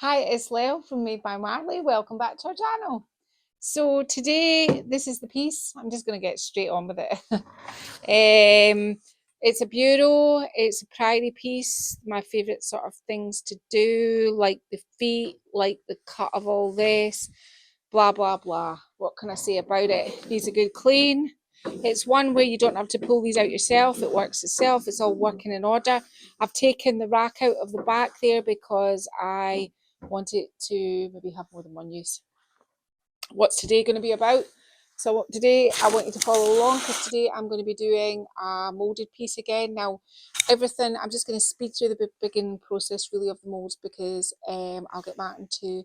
Hi, it's Leo from Made by Marley. Welcome back to our channel. So today, this is the piece. I'm just going to get straight on with it. It's a bureau. It's a prairie piece. My favourite sort of things to do, like the feet, like the cut of all this, blah, blah, blah. What can I say about it? Needs a good clean. It's one where you don't have to pull these out yourself. It works itself. It's all working in order. I've taken the rack out of the back there because I want it to maybe have more than one use. What's today going to be about? So today I want you to follow along because today I'm going to be doing a moulded piece again. Now everything, I'm just going to speed through the beginning process really of the moulds because I'll get Martin to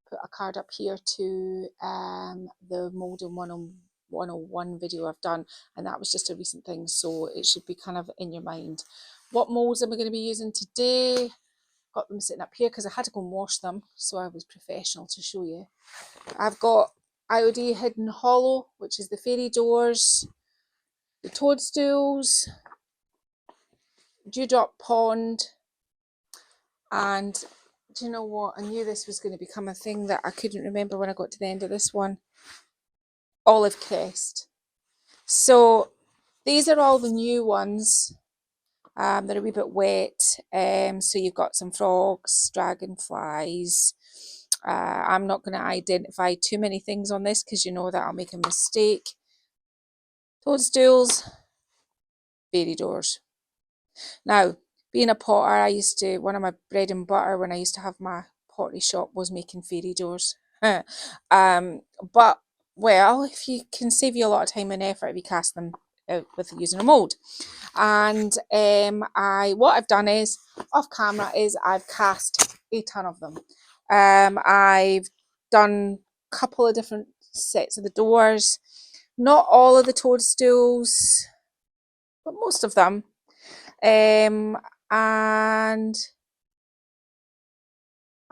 put a card up here to the moulding 101 video I've done, and that was just a recent thing, so it should be kind of in your mind. What moulds am I going to be using today? Got them sitting up here because I had to go and wash them, so I was professional to show you. I've got IOD Hidden Hollow, which is the fairy doors, the toadstools, Dewdrop Pond, and do you know what? I knew this was going to become a thing that I couldn't remember when I got to the end of this one. Olive Crest. So these are all the new ones. They're a wee bit wet. So you've got some frogs, dragonflies. I'm not going to identify too many things on this because you know that I'll make a mistake. Toadstools, fairy doors. Now, being a potter, one of my bread and butter when I used to have my pottery shop was making fairy doors. But, well, if you can save you a lot of time and effort if you cast them out with using a mould. And what I've done is, off camera, is I've cast a ton of them. I've done a couple of different sets of the doors. Not all of the toadstools, but most of them. And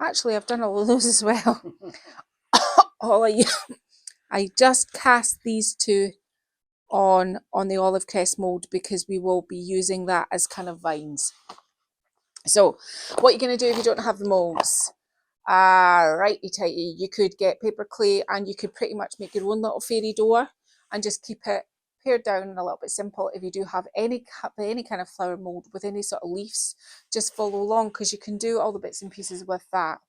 actually I've done all of those as well. I just cast these two on the olive crest mould because we will be using that as kind of vines. So what you're going to do if you don't have the moulds, righty tighty, you could get paper clay and you could pretty much make your own little fairy door and just keep it pared down and a little bit simple. If you do have any kind of flower mould with any sort of leaves, just follow along because you can do all the bits and pieces with that.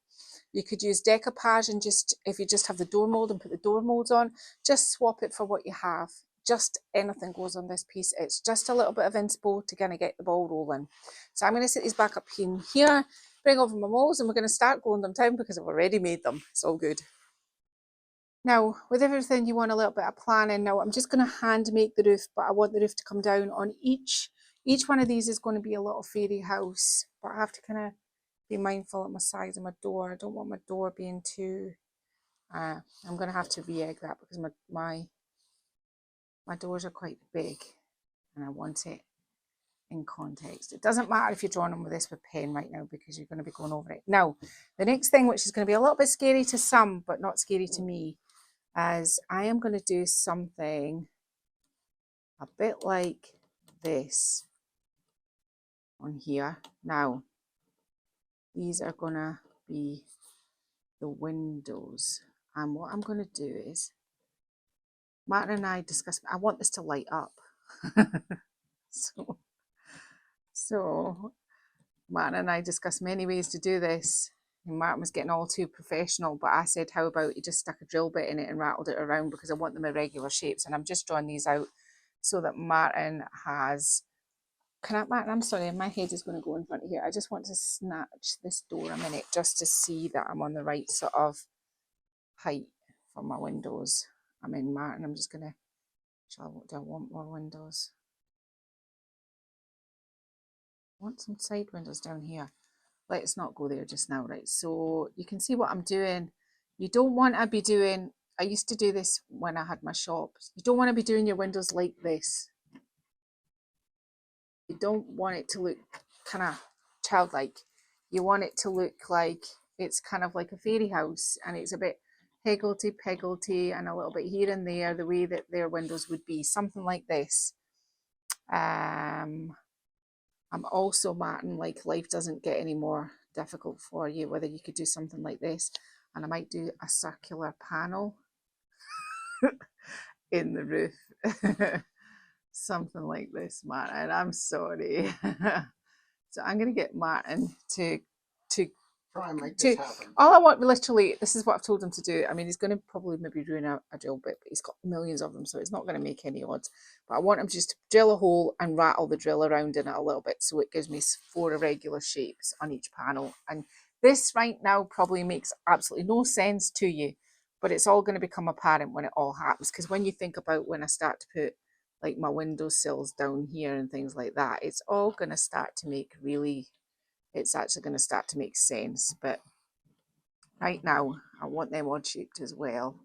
You could use decoupage and if you just have the door mould and put the door molds on, just swap it for what you have. Just anything goes on this piece. It's just a little bit of inspo to kind of get the ball rolling. So I'm going to set these back up in here, bring over my molds, and we're going to start going them down because I've already made them. It's all good. Now, with everything, you want a little bit of planning. Now, I'm just going to hand make the roof, but I want the roof to come down on each one of these is going to be a little fairy house, but I have to kind of be mindful of my size of my door. I don't want my door being too, I'm going to have to re-egg that because my doors are quite big and I want it in context. It doesn't matter if you're drawing them with this with pen right now because you're going to be going over it. Now, the next thing, which is going to be a little bit scary to some, but not scary to me, is I am going to do something a bit like this on here. Now, these are going to be the windows. And what I'm going to do is, Martin and I discussed, I want this to light up. so Martin and I discussed many ways to do this. And Martin was getting all too professional, but I said, how about you just stuck a drill bit in it and rattled it around because I want them irregular shapes. And I'm just drawing these out so that Martin has, Martin, I'm sorry, my head is going to go in front of here. I just want to snatch this door a minute just to see that I'm on the right sort of height for my windows. I'm in Martin, I'm just going to, do I want more windows? I want some side windows down here. Let's not go there just now, right? So you can see what I'm doing. You don't want to be doing, I used to do this when I had my shop. You don't want to be doing your windows like this. You don't want it to look kind of childlike. You want it to look like it's kind of like a fairy house and it's a bit higgledy-piggledy and a little bit here and there, the way that their windows would be, something like this. I'm also, Martin, like life doesn't get any more difficult for you, whether you could do something like this, and I might do a circular panel in the roof. Something like this, Martin. I'm sorry. So I'm going to get Martin to try and make this happen. all I want, literally, this is what I've told him to do. I mean, he's going to probably maybe ruin a drill bit, but he's got millions of them, so it's not going to make any odds. But I want him just to drill a hole and rattle the drill around in it a little bit, so it gives me 4 irregular shapes on each panel. And this right now probably makes absolutely no sense to you, but it's all going to become apparent when it all happens. Because when you think about when I start to put like my windowsills down here and things like that, it's all going to start to make it's actually going to start to make sense. But right now I want them odd shaped as well,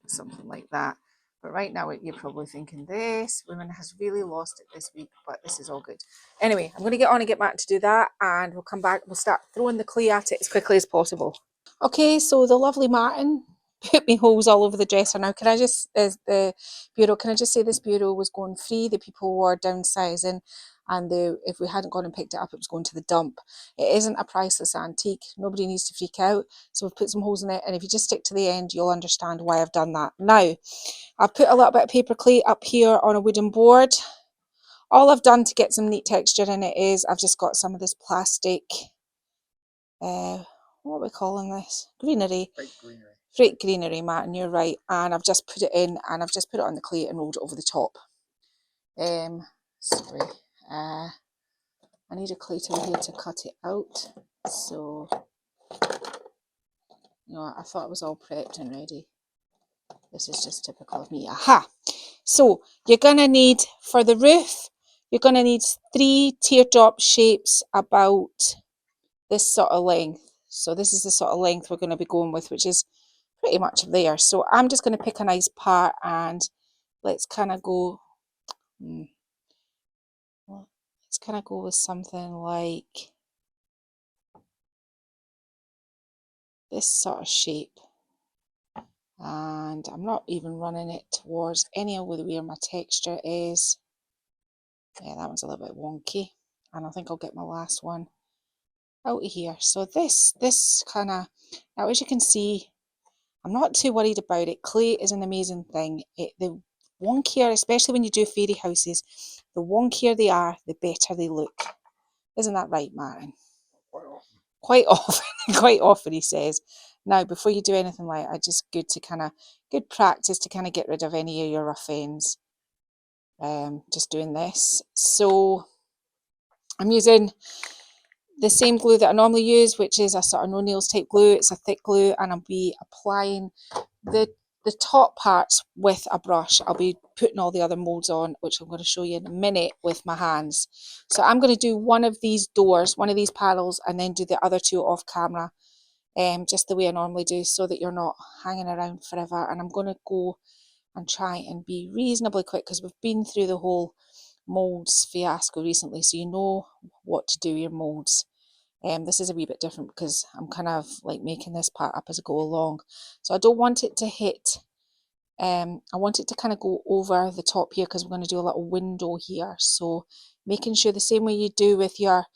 something like that. But right now you're probably thinking, this woman has really lost it this week, but this is all good. Anyway, I'm going to get on and get Matt to do that, and we'll come back, we'll start throwing the clay at it as quickly as possible. Okay, so the lovely Martin put me holes all over the dresser. Now, can I just, the bureau, can I just say this bureau was going free? The people were downsizing, and if we hadn't gone and picked it up, it was going to the dump. It isn't a priceless antique. Nobody needs to freak out. So we've put some holes in it, and if you just stick to the end, you'll understand why I've done that. Now, I've put a little bit of paper clay up here on a wooden board. All I've done to get some neat texture in it is I've just got some of this plastic, what are we calling this? Greenery. Fake greenery, Martin, you're right. And I've just put it in, and I've just put it on the clay and rolled it over the top. Sorry. I need a clay tool here to cut it out. So, you know, I thought it was all prepped and ready. This is just typical of me. Aha! So, you're going to need, for the roof, you're going to need 3 teardrop shapes about this sort of length. So this is the sort of length we're going to be going with, which is pretty much there. So I'm just going to pick a nice part, and let's kind of go, let's kind of go with something like this sort of shape. And I'm not even running it towards any of where my texture is. Yeah, that one's a little bit wonky. And I think I'll get my last one out of here. So this kind of, now as you can see, I'm not too worried about it. Clay is an amazing thing. The wonkier, especially when you do fairy houses, the wonkier they are, the better they look. Isn't that right, Martin? Quite often. Quite often, he says. Now, before you do anything like that, just good practice to kind of get rid of any of your rough ends. Just doing this. So I'm using the same glue that I normally use, which is a sort of no nails type glue. It's a thick glue, and I'll be applying the top parts with a brush. I'll be putting all the other molds on, which I'm going to show you in a minute with my hands. So I'm going to do one of these doors, one of these panels, and then do the other 2 off camera, just the way I normally do, so that you're not hanging around forever. And I'm going to go and try and be reasonably quick, because we've been through the whole molds fiasco recently, so you know what to do your molds. This is a wee bit different because I'm kind of like making this part up as I go along. So I don't want it to hit, I want it to kind of go over the top here, because we're going to do a little window here. So making sure the same way you do with your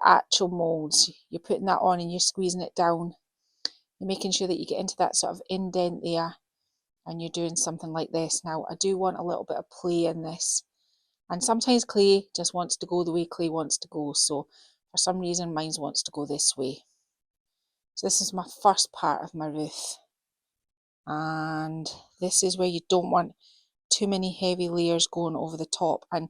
actual molds, you're putting that on and you're squeezing it down. You're making sure that you get into that sort of indent there, and you're doing something like this. Now, I do want a little bit of play in this. And sometimes clay just wants to go the way clay wants to go. So for some reason, mine wants to go this way. So this is my first part of my roof. And this is where you don't want too many heavy layers going over the top. And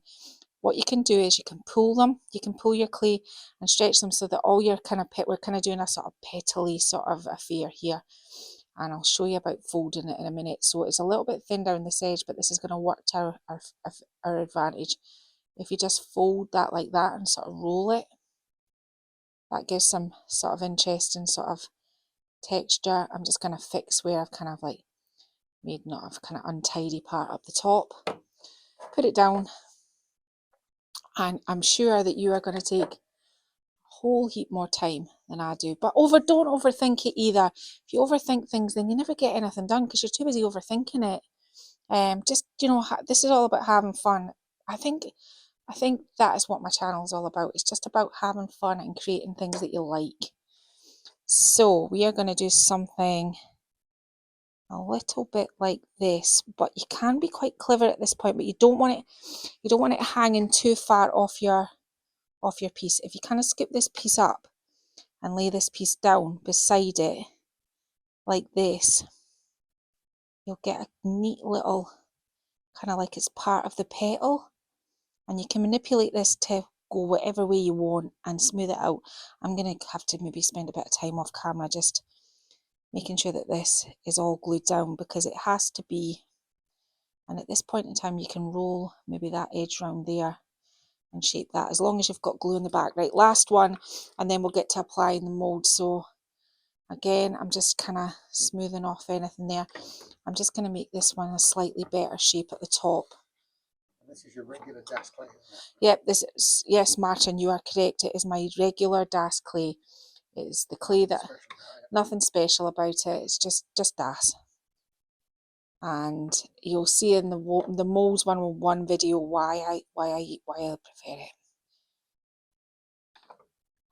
what you can do is you can pull them. You can pull your clay and stretch them so that all your we're kind of doing a sort of petally sort of affair here. And I'll show you about folding it in a minute. So it's a little bit thin down this edge, but this is going to work to our advantage. If you just fold that like that and sort of roll it, that gives some sort of interesting sort of texture. I'm just going to fix where I've kind of like made not a kind of untidy part up the top. Put it down, and I'm sure that you are going to take a whole heap more time than I do. But don't overthink it either. If you overthink things, then you never get anything done because you're too busy overthinking it. Just, you know, this is all about having fun. I think I think that is what my channel is all about. It's just about having fun and creating things that you like. So we are going to do something a little bit like this, but you can be quite clever at this point, but you don't want it hanging too far off your piece. If you kind of skip this piece up and lay this piece down beside it like this, you'll get a neat little kind of like it's part of the petal, and you can manipulate this to go whatever way you want and smooth it out. I'm going to have to maybe spend a bit of time off camera just making sure that this is all glued down, because it has to be. And at this point in time you can roll maybe that edge round there and shape that, as long as you've got glue in the back. Right, last one, and then we'll get to applying the mould. So again, I'm just kind of smoothing off anything there. I'm just going to make this one a slightly better shape at the top. And this is your regular Das clay, isn't it? Yep, this is, yes, Martin, you are correct. It is my regular Das clay. It is the clay that, Special about it. nothing special about it. It's just Das. And you'll see in the molds 101 video why I prefer it.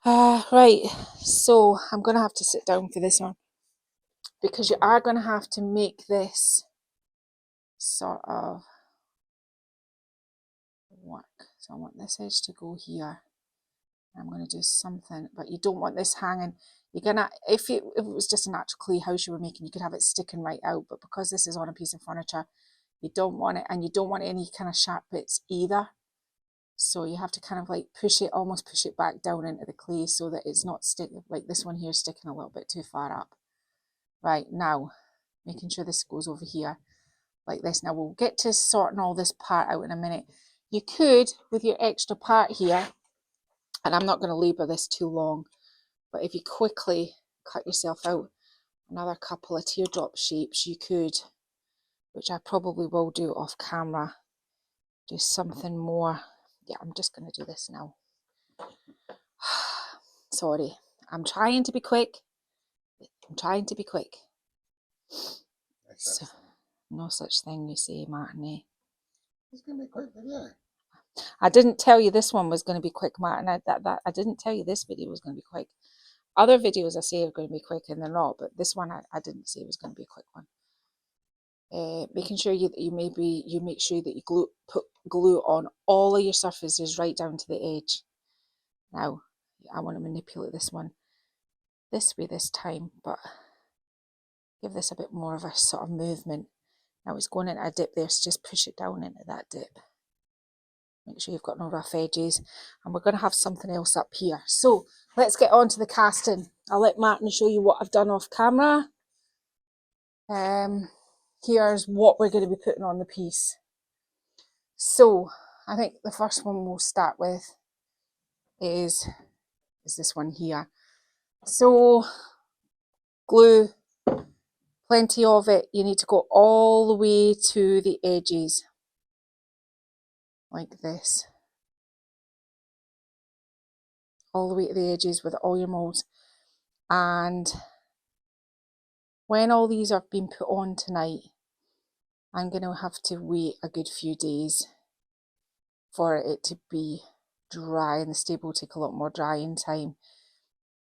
Right, so I'm going to have to sit down for this one, because you are going to have to make this sort of work. So I want this edge to go here. I'm going to do something, but you don't want this hanging. You're gonna, if it was just a natural clay house you were making, you could have it sticking right out, but because this is on a piece of furniture, you don't want it, and you don't want any kind of sharp bits either. So you have to kind of like almost push it back down into the clay so that it's not sticking, like this one here sticking a little bit too far up. Right, now, making sure this goes over here like this. Now we'll get to sorting all this part out in a minute. You could, with your extra part here, and I'm not going to labour this too long, but if you quickly cut yourself out another couple of teardrop shapes, you could, which I probably will do off camera, do something more. Yeah, I'm just going to do this now. Sorry, I'm trying to be quick. I'm trying to be quick. So, no such thing, you say, Martin, eh? It's going to be a quick video. I didn't tell you this one was going to be quick, Martin. I didn't tell you this video was going to be quick. Other videos I say are going to be quick and they're not, but this one I didn't say was going to be a quick one. Making sure you make sure that you put glue on all of your surfaces right down to the edge. Now I want to manipulate this one this way this time, but give this a bit more of a sort of movement. Now it's going into a dip there, so just push it down into that dip. Make sure you've got no rough edges, and we're going to have something else up here. So let's get on to the casting. I'll let Martin show you what I've done off camera. Here's what we're going to be putting on the piece. So I think the first one we'll start with is this one here. So glue, plenty of it. You need to go all the way to the edges like this, all the way to the edges with all your molds. And when all these have been put on tonight, I'm going to have to wait a good few days for it to be dry, and the stable will take a lot more drying time,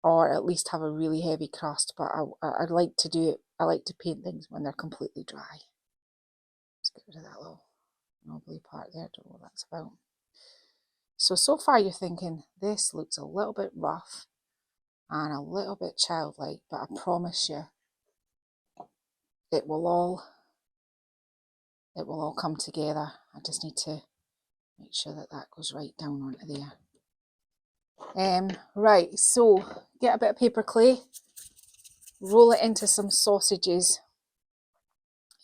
or at least have a really heavy crust. But I like to do it, I like to paint things when they're completely dry. Let's get rid of that little knobbly part there, I don't know what that's about. So far you're thinking, this looks a little bit rough and a little bit childlike, but I promise you, it will all come together. I just need to make sure that that goes right down onto there. Right, so get a bit of paper clay, roll it into some sausages,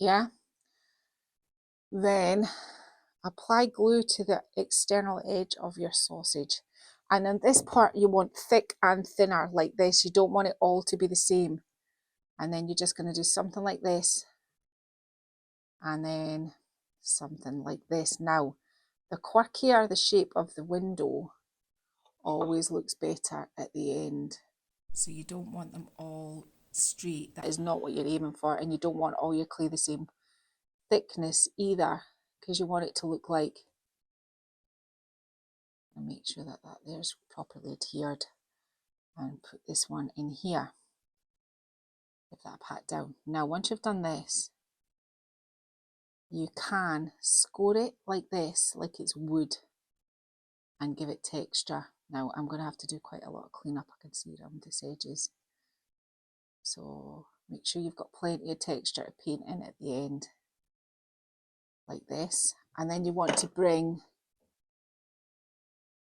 yeah? Then apply glue to the external edge of your sausage. And in this part, you want thick and thinner like this. You don't want it all to be the same. And then you're just going to do something like this. And then something like this. Now, the quirkier the shape of the window always looks better at the end. So you don't want them all straight. That is not what you're aiming for. And you don't want all your clay the same thickness either, because you want it to look like And make sure that there's properly adhered, and put this one in here. Give that a pat down. Now once you've done this, you can score it like this, like it's wood, and give it texture. Now I'm going to have to do quite a lot of cleanup, I can see around this edges. So make sure you've got plenty of texture to paint in at the end, like this. And then you want to bring,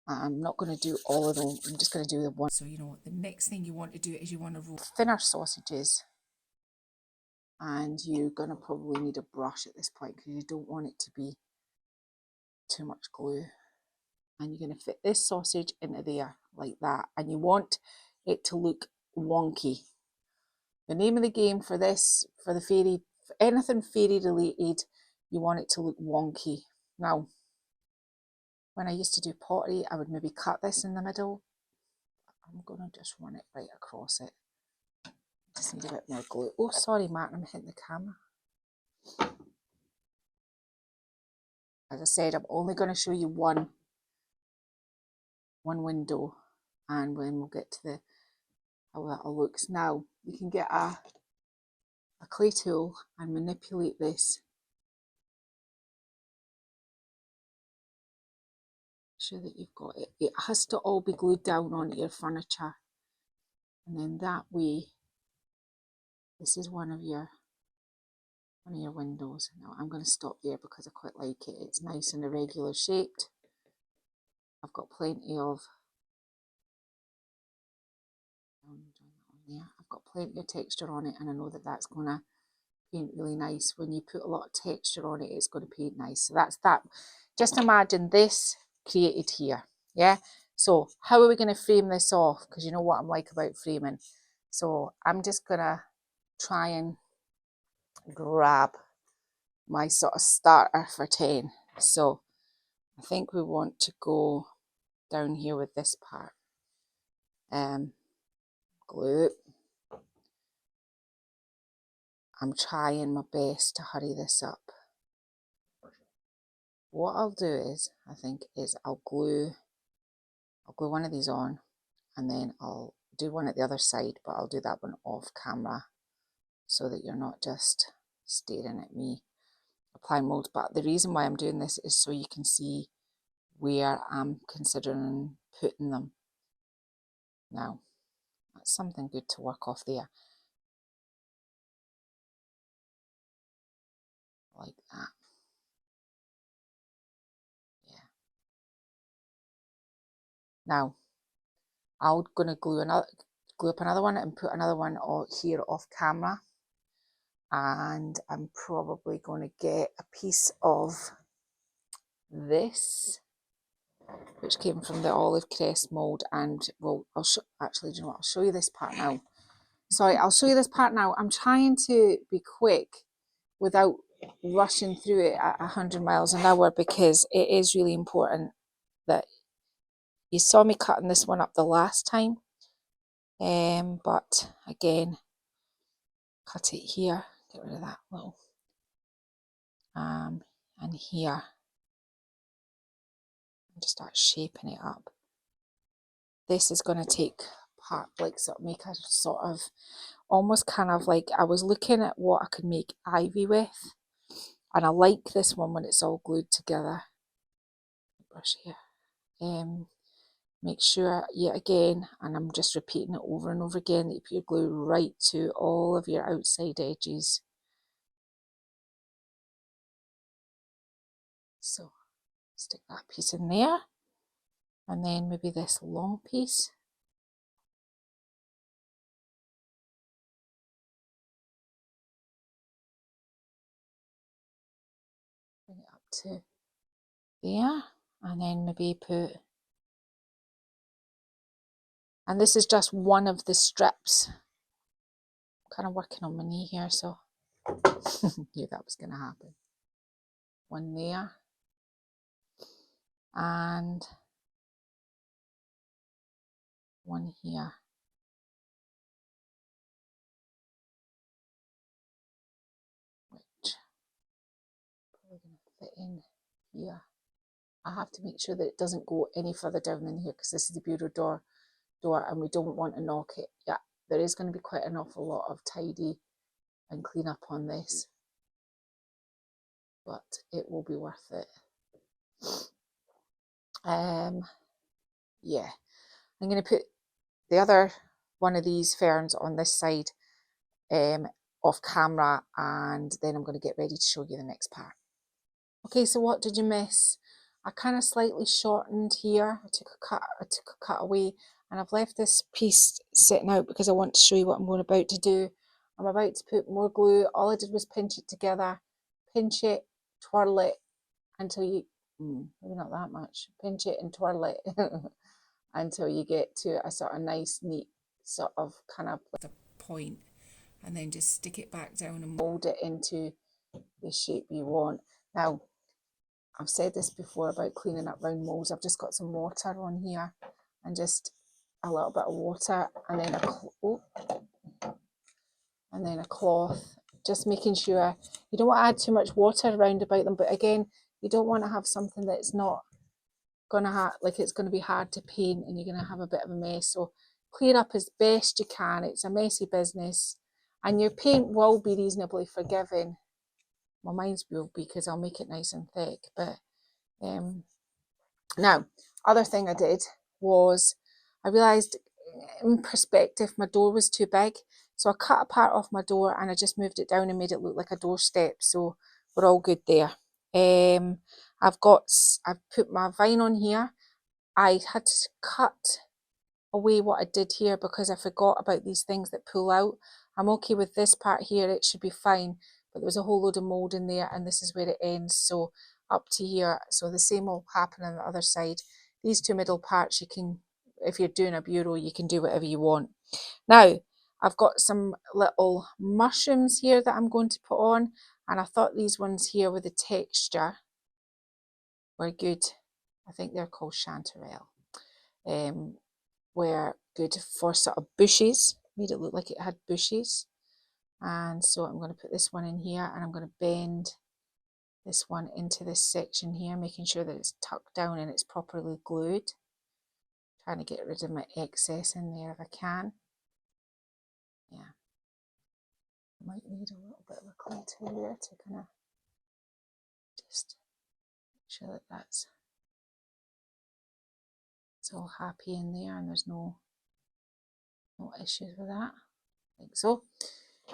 I'm not going to do all of them, I'm just going to do the one. So you know what, the next thing you want to do is you want to roll thinner sausages. And you're going to probably need a brush at this point because you don't want it to be too much glue. And you're going to fit this sausage into there like that. And you want it to look wonky. The name of the game for this, for the fairy, for anything fairy related, you want it to look wonky. Now, when I used to do pottery, I would maybe cut this in the middle. I'm going to just run it right across it. Just need a bit more glue. Oh, sorry, Matt, I'm hitting the camera. As I said, I'm only going to show you one window, and then we'll get to how that all looks. Now, you can get a clay tool and manipulate this. Sure that you've got it. It has to all be glued down onto your furniture. And then that way, this is one of your windows. Now I'm going to stop there because I quite like it. It's nice and irregular shaped. I've got plenty of I've got plenty of texture on it, and I know that that's going to paint really nice. When you put a lot of texture on it, it's going to paint nice. So that's that. Just imagine this created here. Yeah. So how are we going to frame this off? Because you know what I'm like about framing. So I'm just going to try and grab my sort of starter for 10. So I think we want to go down here with this part. Glue. I'm trying my best to hurry this up. What I'll do is, I think, is I'll glue one of these on, and then I'll do one at the other side, but I'll do that one off camera so that you're not just staring at me applying mold. But the reason why I'm doing this is so you can see where I'm considering putting them. Now, that's something good to work off there. Like that. Yeah. Now, I'm going to glue up another one and put another one here off camera. And I'm probably going to get a piece of this, which came from the olive crest mold, and well, actually, do you know what? I'll show you this part now. Sorry, I'll show you this part now. I'm trying to be quick without rushing through it at 100 miles an hour because it is really important that you saw me cutting this one up the last time. But again, cut it here, get rid of that little, and here, and just start shaping it up. This is going to take part, like sort of make a sort of, almost kind of like, I was looking at what I could make ivy with, and I like this one when it's all glued together. Brush here. Make sure, yet again, and I'm just repeating it over and over again, that you put your glue right to all of your outside edges. So stick that piece in there, and then maybe this long piece. Bring it up to there, and then maybe put, and this is just one of the strips. I'm kind of working on my knee here, so knew that was going to happen. One there, and one here. Which probably going to fit in here. I have to make sure that it doesn't go any further down in here because this is the bureau door and we don't want to knock it. Yeah, there is going to be quite an awful lot of tidy and clean up on this, but it will be worth it. Yeah, I'm going to put the other one of these ferns on this side off camera, and then I'm going to get ready to show you the next part. Okay, so what did you miss? I kind of slightly shortened here. I took a cut away, and I've left this piece sitting out because I want to show you what I'm about to do. I'm about to put more glue. All I did was pinch it together, pinch it, twirl it until you, maybe not that much, pinch it and twirl it until you get to a sort of nice, neat sort of kind of like a point, and then just stick it back down and mold it into the shape you want. Now, I've said this before about cleaning up round molds. I've just got some water on here and just a little bit of water, and then a cloth, just making sure you don't want to add too much water around about them, but again, you don't want to have something that's not gonna have, like, it's going to be hard to paint and you're going to have a bit of a mess. So clear up as best you can. It's a messy business, and your paint will be reasonably forgiving. Well, mine's will be because I'll make it nice and thick. But now, other thing I did was I realised in perspective my door was too big, so I cut a part off my door and I just moved it down and made it look like a doorstep. So we're all good there. I've put my vine on here. I had to cut away what I did here because I forgot about these things that pull out. I'm okay with this part here, it should be fine, but there was a whole load of mould in there and this is where it ends, so up to here. So the same will happen on the other side. These two middle parts, you can, if you're doing a bureau, you can do whatever you want. Now, I've got some little mushrooms here that I'm going to put on, and I thought these ones here with the texture were good. I think they're called chanterelle. Were good for sort of bushes, made it look like it had bushes. And so I'm going to put this one in here, and I'm going to bend this one into this section here, making sure that it's tucked down and it's properly glued. Trying to get rid of my excess in there if I can. Yeah, might need a little bit of a clay tool there to kind of just make sure that that's it's all happy in there and there's no issues with that. I think so.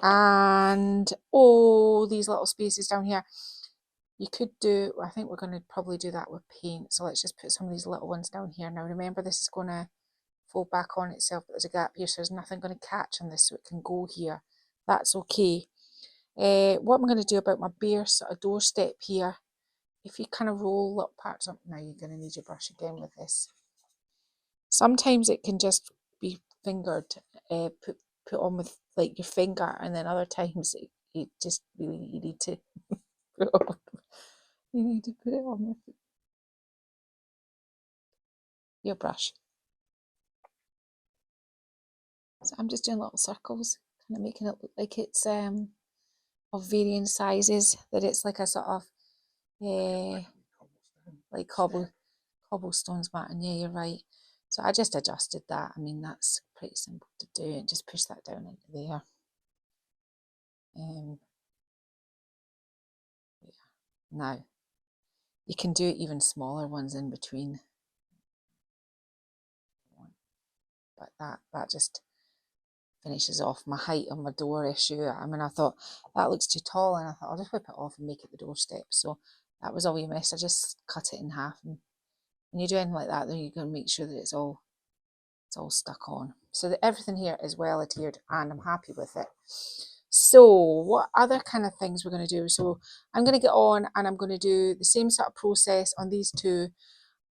And these little spaces down here, you could do, I think we're going to probably do that with paint, so let's just put some of these little ones down here. Now remember, this is going to fold back on itself, but there's a gap here, so there's nothing going to catch on this, so it can go here. That's okay. What I'm going to do about my bare sort of doorstep here, if you kind of roll little parts up, now you're going to need your brush again with this. Sometimes it can just be fingered, put on with like your finger, and then other times you just really need to put it on. You need to put it on with your brush. So I'm just doing little circles, kind of making it look like it's of varying sizes, that it's like a sort of like cobblestones, Martin. Yeah, you're right. So I just adjusted that. I mean, that's pretty simple to do, and just push that down into there. Yeah. Now, you can do even smaller ones in between. But that just finishes off my height on my door issue. I mean, I thought that looks too tall, and I thought I'll just whip it off and make it the doorstep. So that was all you missed. I just cut it in half, and when you do anything like that, then you're going to make sure that it's all stuck on, so that everything here is well adhered, and I'm happy with it. So what other kind of things we're going to do? So I'm going to get on and I'm going to do the same sort of process on these two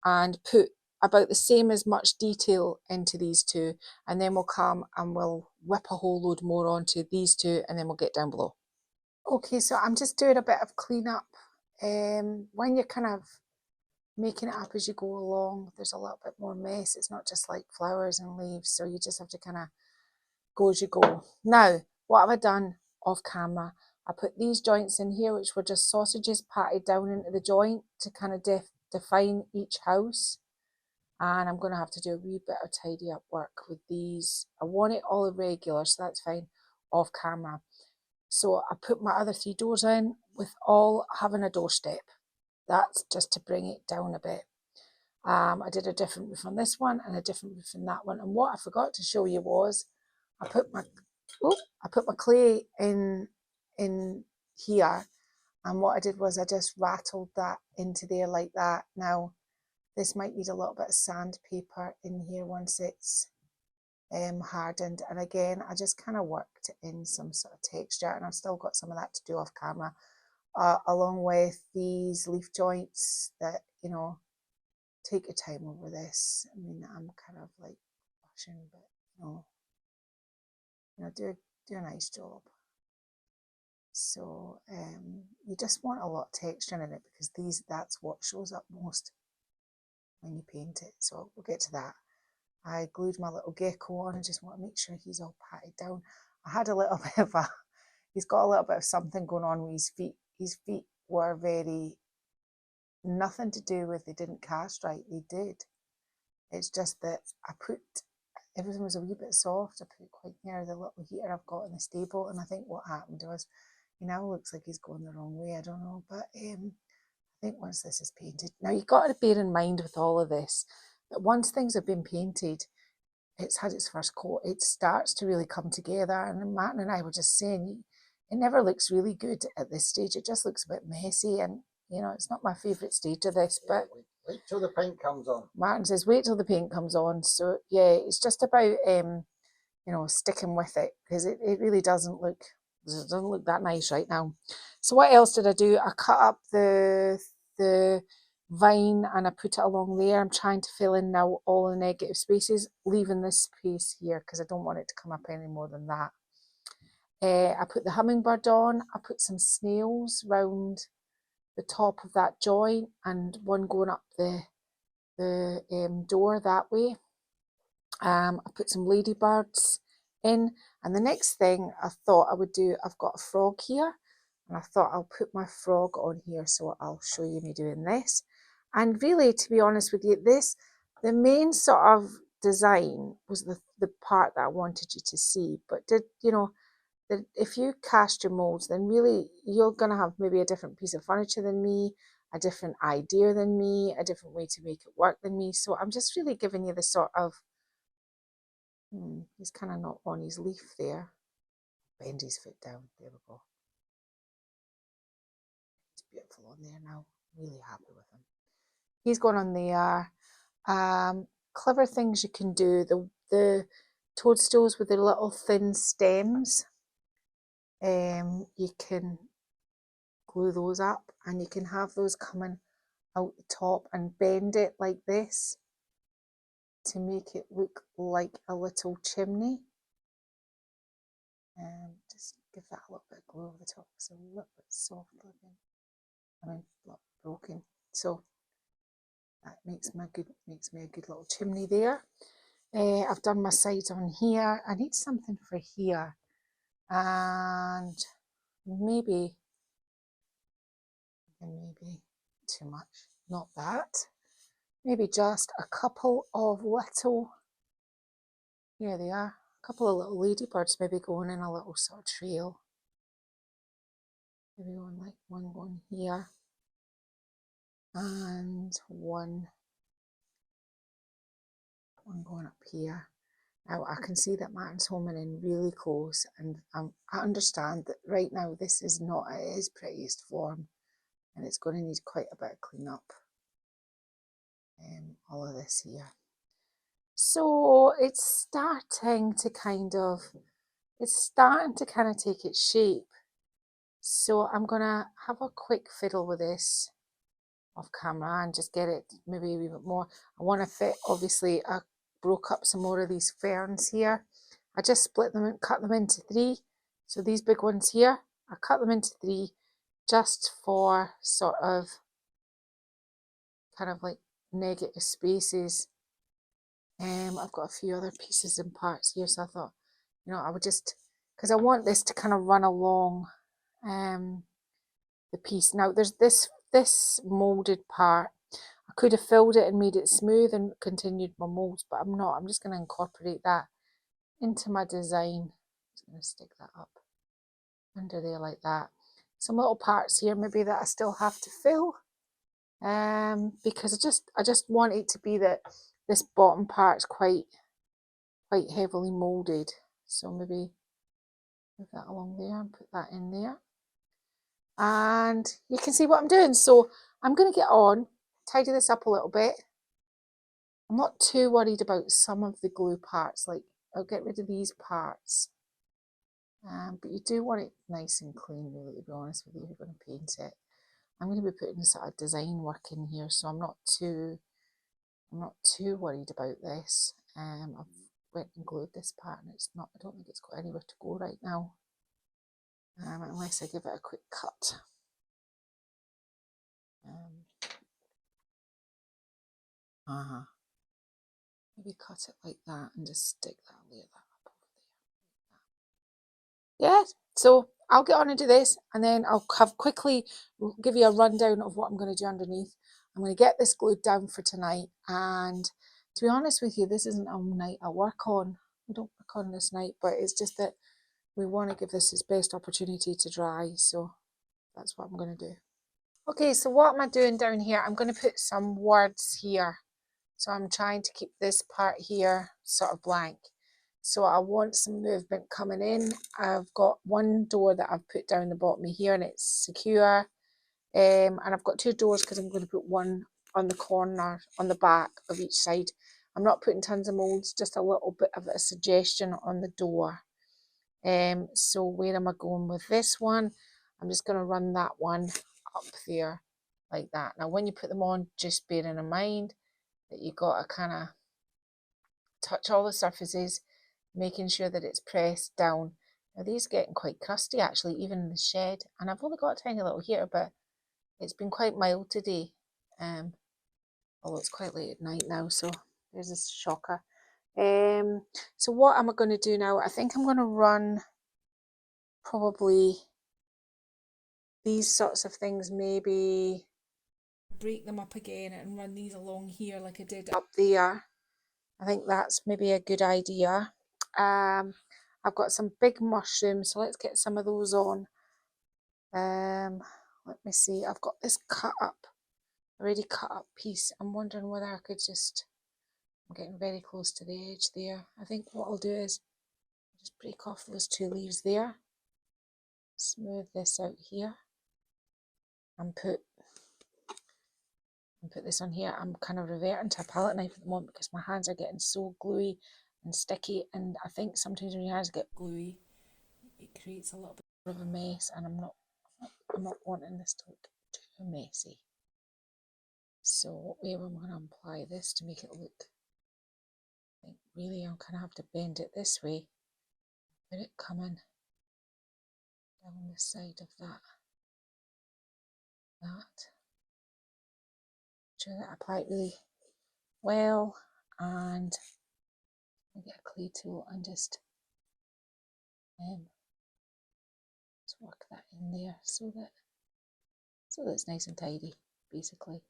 and put about the same as much detail into these two, and then we'll come and we'll whip a whole load more onto these two, and then we'll get down below. Okay, so I'm just doing a bit of cleanup. When you're kind of making it up as you go along, there's a little bit more mess. It's not just like flowers and leaves, so you just have to kind of go as you go. Now, what have I done off camera? I put these joints in here, which were just sausages patted down into the joint to kind of define each house. And I'm going to have to do a wee bit of tidy up work with these. I want it all irregular, so that's fine, off camera. So I put my other 3 doors in with all having a doorstep. That's just to bring it down a bit. I did a different roof on this one and a different roof on that one. And what I forgot to show you was I put my clay in here, and what I did was I just rattled that into there like that. Now this might need a little bit of sandpaper in here once it's hardened, and again I just kind of worked in some sort of texture, and I've still got some of that to do off camera, along with these leaf joints that, you know, take your time over this. I mean, I'm kind of like rushing, but do a nice job. So you just want a lot of texture in it, because that's what shows up most when you paint it. So we'll get to that. I glued my little gecko on. I just want to make sure he's all patted down. I had a little bit of he's got a little bit of something going on with his feet. His feet were very, nothing to do with they didn't cast right, they did. It's just that everything was a wee bit soft. I put it quite near the little heater I've got in the stable, and I think what happened was he now looks like he's going the wrong way. I don't know, but I think once this is painted, now you've got to bear in mind with all of this that once things have been painted, it's had its first coat, it starts to really come together. And Martin and I were just saying, it never looks really good at this stage. It just looks a bit messy, and it's not my favourite stage of this. But wait till the paint comes on. Martin says wait till the paint comes on. So yeah, it's just about sticking with it, because it really doesn't look that nice right now. So what else did I do? I cut up the vine and I put it along there. I'm trying to fill in now all the negative spaces, leaving this space here because I don't want it to come up any more than that. I put the hummingbird on. I put some snails round the top of that joint, and one going up the door that way. I put some ladybirds in, and the next thing I thought I would do, I've got a frog here, and I thought I'll put my frog on here, so I'll show you me doing this. And really, to be honest with you, the main sort of design was the part that I wanted you to see. But if you cast your molds, then really you're going to have maybe a different piece of furniture than me, a different idea than me, a different way to make it work than me. So I'm just really giving you the sort of, he's kind of not on his leaf there. Bend his foot down. There we go. It's beautiful on there now. Really happy with him. He's gone on there. Clever things you can do. The toadstools with their little thin stems. You can glue those up, and you can have those coming out the top and bend it like this to make it look like a little chimney. Just give that a little bit of glue over the top, so a little bit soft looking. Not broken. So that makes me a good little chimney there. I've done my sides on here. I need something for here, and maybe too much. Not that. Maybe just a couple of little. Here they are. A couple of little ladybirds, maybe going in a little sort of trail. Maybe one going here, and one going up here. Now I can see that Martin's homing in really close, and I understand that right now this is not at his prettiest form, and it's going to need quite a bit of clean up. All of this here. So it's starting to kind of take its shape. So I'm gonna have a quick fiddle with this off camera and just get it maybe a wee bit more. I want to fit, obviously I broke up some more of these ferns here. I just split them and cut them into 3. So these big ones here, I cut them into 3 just for sort of kind of like negative spaces. I've got a few other pieces and parts here, so I thought, I would just, because I want this to kind of run along the piece. Now there's this molded part. I could have filled it and made it smooth and continued my molds, but I'm not. I'm just going to incorporate that into my design. I'm just going to stick that up under there like that. Some little parts here maybe that I still have to fill, because I just want it to be that this bottom part's quite heavily molded. So maybe move that along there and put that in there. And you can see what I'm doing. So I'm going to get on, tidy this up a little bit. I'm not too worried about some of the glue parts, like I'll get rid of these parts. But you do want it nice and clean, really, to be honest with you, if you're going to paint it. I'm going to be putting sort of design work in here, so I'm not too worried about this. I've went and glued this part, and I don't think it's got anywhere to go right now, unless I give it a quick cut. Maybe cut it like that and just stick that, layer that up over there. Yeah, so I'll get on and do this, and then I'll quickly give you a rundown of what I'm going to do underneath. I'm going to get this glued down for tonight, and to be honest with you, this isn't a night I work on. We don't work on this night, but it's just that we want to give this its best opportunity to dry, so that's what I'm going to do. Okay, so what am I doing down here? I'm going to put some words here. So I'm trying to keep this part here sort of blank. So I want some movement coming in. I've got one door that I've put down the bottom of here and it's secure. And I've got two doors because I'm going to put one on the corner, on the back of each side. I'm not putting tons of molds, just a little bit of a suggestion on the door. So where am I going with this one? I'm just going to run that one up there like that. Now when you put them on, just bearing in mind that you got to kind of touch all the surfaces, making sure that it's pressed down. Now these are getting quite crusty actually, even in the shed, and I've only got a tiny little here, but it's been quite mild today, although it's quite late at night now, so there's this shocker. So what am I going to do now? I think I'm going to run probably these sorts of things, maybe break them up again and run these along here like I did up there. I think that's maybe a good idea. I've got some big mushrooms, so let's get some of those on. Let me see, I've got this already cut up piece. I'm wondering whether I could I'm getting very close to the edge there. I think what I'll do is just break off those two leaves there, smooth this out here, and put this on here. I'm kind of reverting to a palette knife at the moment because my hands are getting so gluey and sticky, and I think sometimes when your hands get gluey it creates a little bit of a mess, and I'm not wanting this to look too messy. So what way am I going to apply this to make it look, I think really I'm going to have to bend it this way, put it coming down the side of that. Sure that I apply it really well, and I get a clay tool and just work that in there so that it's nice and tidy, basically,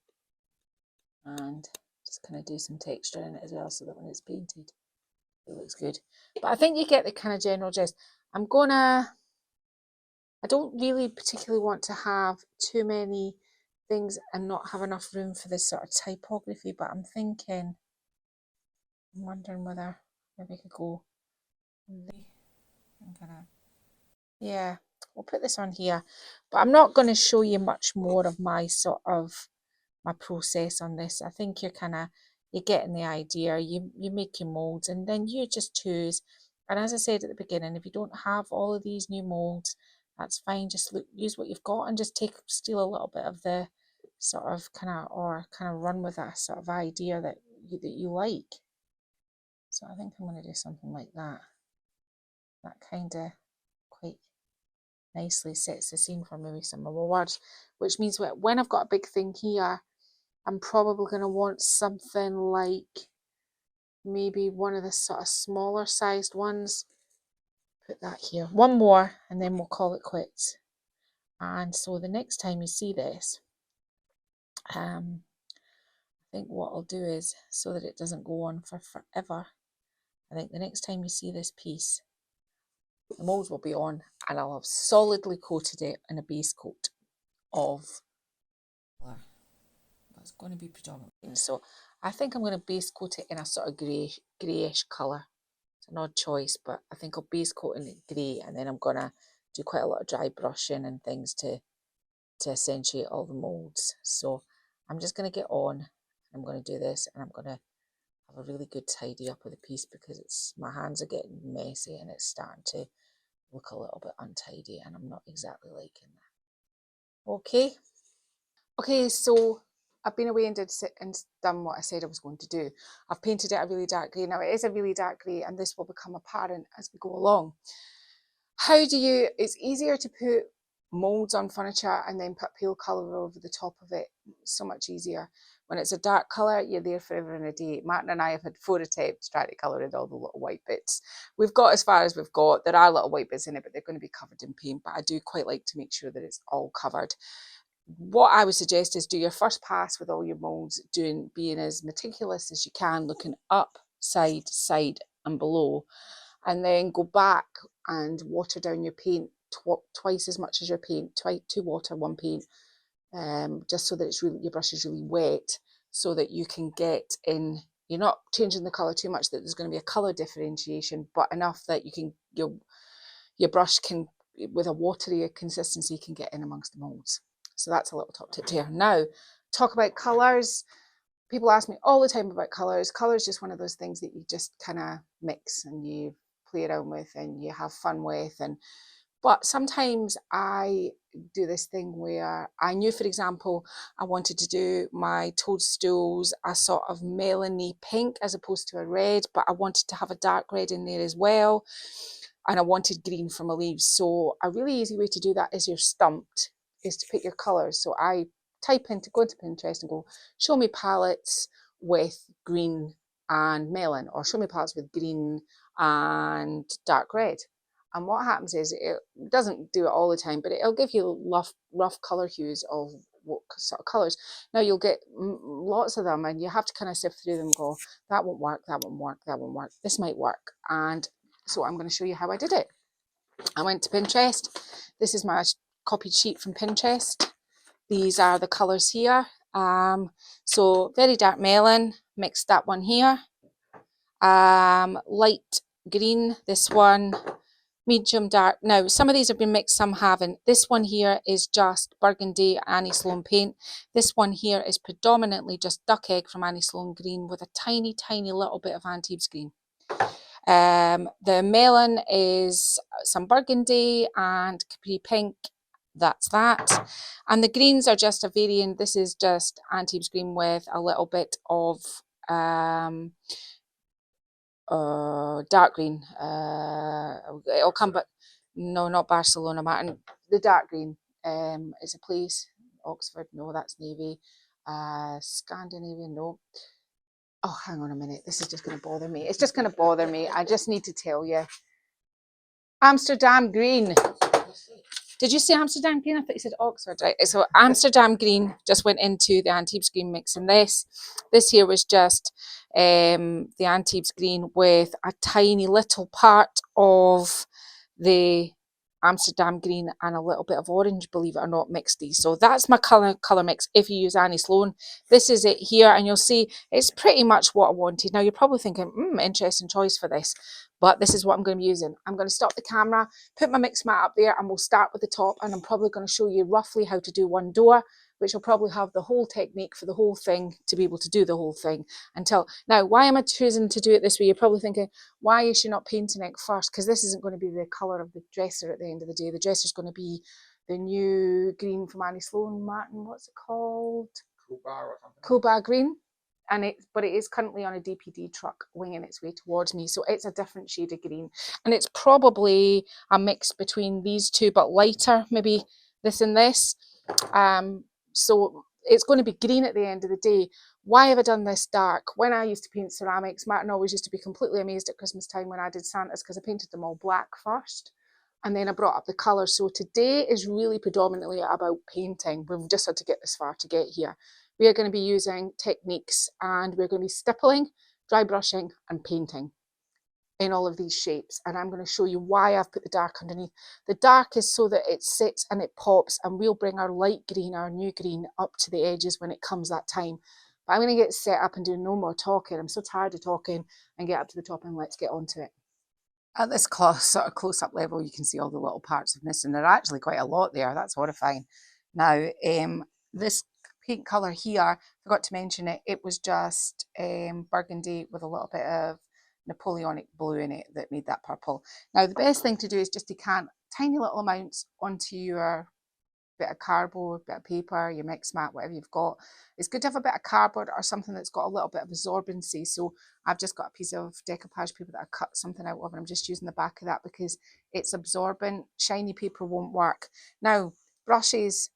and just kind of do some texture in it as well so that when it's painted it looks good. But I think you get the kind of general gist. I don't really particularly want to have too many things and not have enough room for this sort of typography, but I'm wondering whether maybe I could go, yeah, we'll put this on here, but I'm not going to show you much more of my my process on this. I think you're getting the idea. You make your molds and then you just choose. And as I said at the beginning, if you don't have all of these new molds, that's fine. Just use what you've got and just steal a little bit of the sort of run with that sort of idea that you like. So I think I'm going to do something like that. That kind of quite nicely sets the scene for maybe some of my words, which means when I've got a big thing here, I'm probably going to want something like maybe one of the sort of smaller sized ones. Put that here. One more and then we'll call it quits. And so the next time you see this, think what I'll do is, so that it doesn't go on for forever, I think the next time you see this piece, the mould will be on and I'll have solidly coated it in a base coat of colour. That's going to be predominantly. So I think I'm going to base coat it in a sort of greyish colour. It's an odd choice, but I think I'll base coat in it grey, and then I'm going to do quite a lot of dry brushing and things to accentuate all the moulds. So I'm just going to get on. I'm going to do this, and I'm going to have a really good tidy up of the piece, because my hands are getting messy and it's starting to look a little bit untidy, and I'm not exactly liking that. Okay, so I've been away and done what I said I was going to do. I've painted it a really dark grey. Now it is a really dark grey, and this will become apparent as we go along. It's easier to put moulds on furniture and then put pale colour over the top of it. So much easier. When it's a dark colour, you're there forever and a day. Martin and I have had 4 attempts trying to colour in all the little white bits. We've got as far as we've got. There are little white bits in it, but they're going to be covered in paint. But I do quite like to make sure that it's all covered. What I would suggest is do your first pass with all your moulds, being as meticulous as you can, looking up, side, and below, and then go back and water down your paint twice as much as your paint, 2 water, 1 paint, just so that your brush is really wet, so that you can get in. You're not changing the colour too much that there's going to be a colour differentiation, but enough that you can your brush can, with a watery consistency, can get in amongst the moulds. So that's a little top tip here. Now, talk about colours. People ask me all the time about colours. Colour is just one of those things that you just kind of mix and you play around with and you have fun with. But sometimes I do this thing where I knew, for example, I wanted to do my toadstools a sort of melony pink as opposed to a red, but I wanted to have a dark red in there as well. And I wanted green for my leaves. So a really easy way to do that is is to pick your colours. So I go into Pinterest and go, show me palettes with green and melon, or show me palettes with green and dark red. And what happens is, it doesn't do it all the time, but it'll give you rough colour hues of what sort of colours. Now you'll get lots of them, and you have to kind of sift through them and go, that won't work, that won't work, that won't work, this might work. And so I'm going to show you how I did it. I went to Pinterest. This is my copied sheet from Pinterest. These are the colours here. So very dark melon, mixed that one here. Light green, this one. Medium dark. Now, some of these have been mixed, some haven't. This one here is just Burgundy Annie Sloan paint. This one here is predominantly just Duck Egg from Annie Sloan green with a tiny, tiny little bit of Antibes green. The melon is some Burgundy and Capri Pink. That's that. And the greens are just a variant. This is just Antibes green with a little bit of dark green. It'll come, but no, not Barcelona, Martin. The dark green is a place. Oxford, no, that's navy. Scandinavian, no. Oh, hang on a minute. This is just going to bother me. It's just going to bother me. I just need to tell you. Amsterdam green. Did you say Amsterdam green? I thought you said Oxford, right? So Amsterdam green just went into the Antibes green mix in this. This here was just the Antibes green with a tiny little part of the Amsterdam green and a little bit of orange, believe it or not, mixed these. So that's my colour mix if you use Annie Sloan. This is it here, and you'll see it's pretty much what I wanted. Now you're probably thinking, interesting choice for this, but this is what I'm going to be using. I'm going to stop the camera, put my mix mat up there, and we'll start with the top, and I'm probably going to show you roughly how to do one door, which will probably have the whole technique for the whole thing to be able to do the whole thing. Now, why am I choosing to do it this way? You're probably thinking, why is she not painting it first? Because this isn't going to be the colour of the dresser at the end of the day. The dresser is going to be the new green from Annie Sloan. Martin, what's it called? Coolbar or something. Coolbar green. But it is currently on a DPD truck winging its way towards me. So it's a different shade of green. And it's probably a mix between these two, but lighter, maybe this and this. So it's going to be green at the end of the day. Why have I done this dark? When I used to paint ceramics, Martin always used to be completely amazed at Christmas time when I did Santas, because I painted them all black first. And then I brought up the colours. So today is really predominantly about painting. We've just had to get this far to get here. we are going to be using techniques, and we're going to be stippling, dry brushing and painting in all of these shapes. And I'm going to show you why I've put the dark underneath. The dark is so that it sits and it pops, and we'll bring our light green, our new green, up to the edges when it comes that time. But I'm going to get set up and do no more talking. I'm so tired of talking, and get up to the top, and let's get on to it. At this sort of close-up level, you can see all the little parts of this, and there are actually quite a lot there. That's horrifying. Now, this paint colour here, forgot to mention it, it was just burgundy with a little bit of Napoleonic blue in it that made that purple. Now, the best thing to do is just decant tiny little amounts onto your bit of cardboard, bit of paper, your mix mat, whatever you've got. It's good to have a bit of cardboard or something that's got a little bit of absorbency. So I've just got a piece of decoupage paper that I cut something out of, and I'm just using the back of that because it's absorbent. Shiny paper won't work. Now, brushes,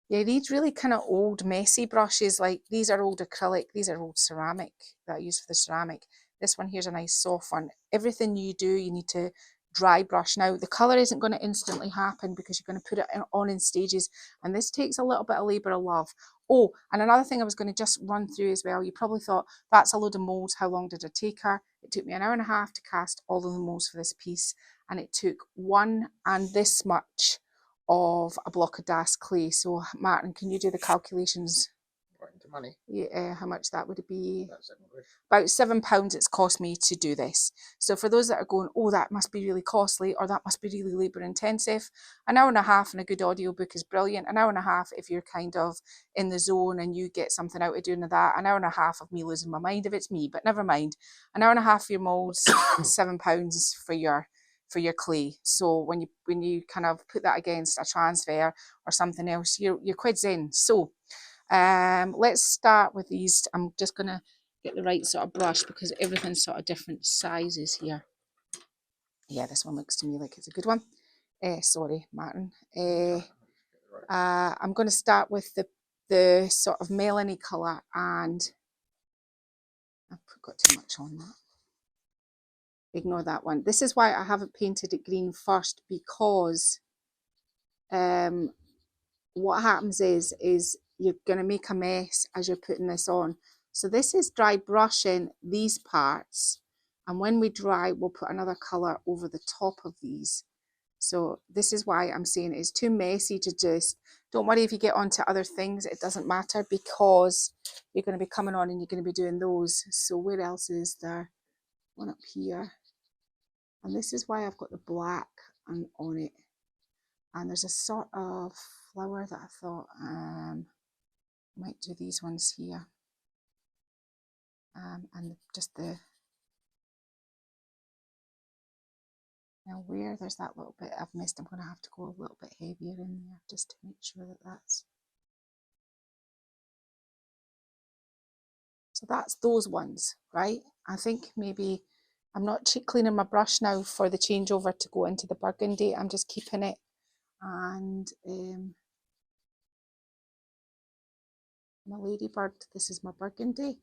yeah, these really kind of old, messy brushes, like these are old acrylic, these are old ceramic that I use for the ceramic. This one here's a nice soft one. Everything you do, you need to dry brush. Now, the colour isn't going to instantly happen because you're going to put it on in stages, and this takes a little bit of labour of love. Oh, and another thing I was going to just run through as well, you probably thought, that's a load of moulds, how long did it take her? It took me an hour and a half to cast all of the moulds for this piece, and it took 1 and this much of a block of DAS clay. So Martin, can you do the calculations? Right into money. Yeah, how much that would be? About £7 it's cost me to do this. So for those that are going, oh, that must be really costly, or that must be really labour intensive, an hour and a half in a good audiobook is brilliant. An hour and a half if you're kind of in the zone and you get something out of doing that. An hour and a half of me losing my mind if it's me, but never mind. An hour and a half for your moulds, £7 for your clay. So when you kind of put that against a transfer or something else, you're quids in. So let's start with these. I'm just gonna get the right sort of brush because everything's sort of different sizes here. Yeah, this one looks to me like it's a good one. Sorry, Martin. I'm going to start with the sort of melony colour, and I've got too much on that. Ignore that one. This is why I haven't painted it green first, because what happens is you're going to make a mess as you're putting this on. So this is dry brushing these parts, and when we dry, we'll put another colour over the top of these. So this is why I'm saying it's too messy to just, don't worry if you get onto other things, it doesn't matter, because you're going to be coming on and you're going to be doing those. So where else is there? One up here. And this is why I've got the black on it. And there's a sort of flower that I thought I might do these ones here. And just the, now where there's that little bit I've missed, I'm going to have to go a little bit heavier in there just to make sure that that's, so that's those ones, right? I think maybe I'm not cleaning my brush now for the changeover to go into the burgundy. I'm just keeping it, and my ladybird, this is my burgundy.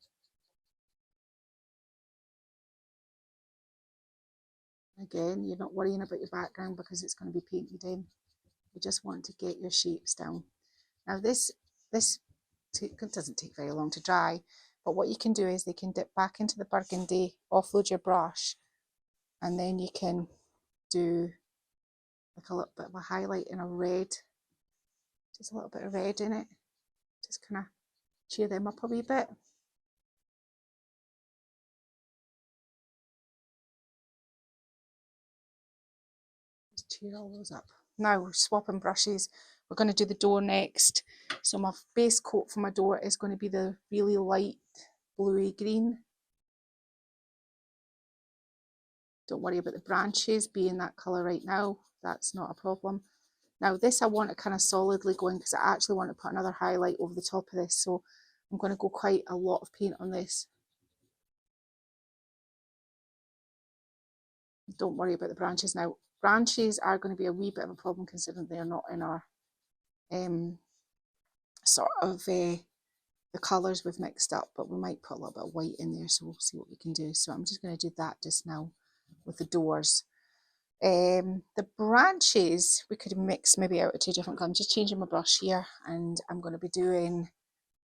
Again, you're not worrying about your background because it's going to be painted in. You just want to get your shapes down. Now this doesn't take very long to dry, but what you can do is they can dip back into the burgundy, offload your brush, and then you can do like a little bit of a highlight in a red, just a little bit of red in it, just kind of cheer them up a wee bit. Just cheer all those up. Now we're swapping brushes. We're going to do the door next. So my base coat for my door is going to be the really light bluey green. Don't worry about the branches being that colour right now. That's not a problem. Now this I want it kind of solidly going because I actually want to put another highlight over the top of this. So I'm going to go quite a lot of paint on this. Don't worry about the branches now. Branches are going to be a wee bit of a problem considering they're not in our sort of the colours we've mixed up, but we might put a little bit of white in there, so we'll see what we can do. So I'm just going to do that just now with the doors. The branches we could mix maybe out of 2 different colours. I'm just changing my brush here, and I'm going to be doing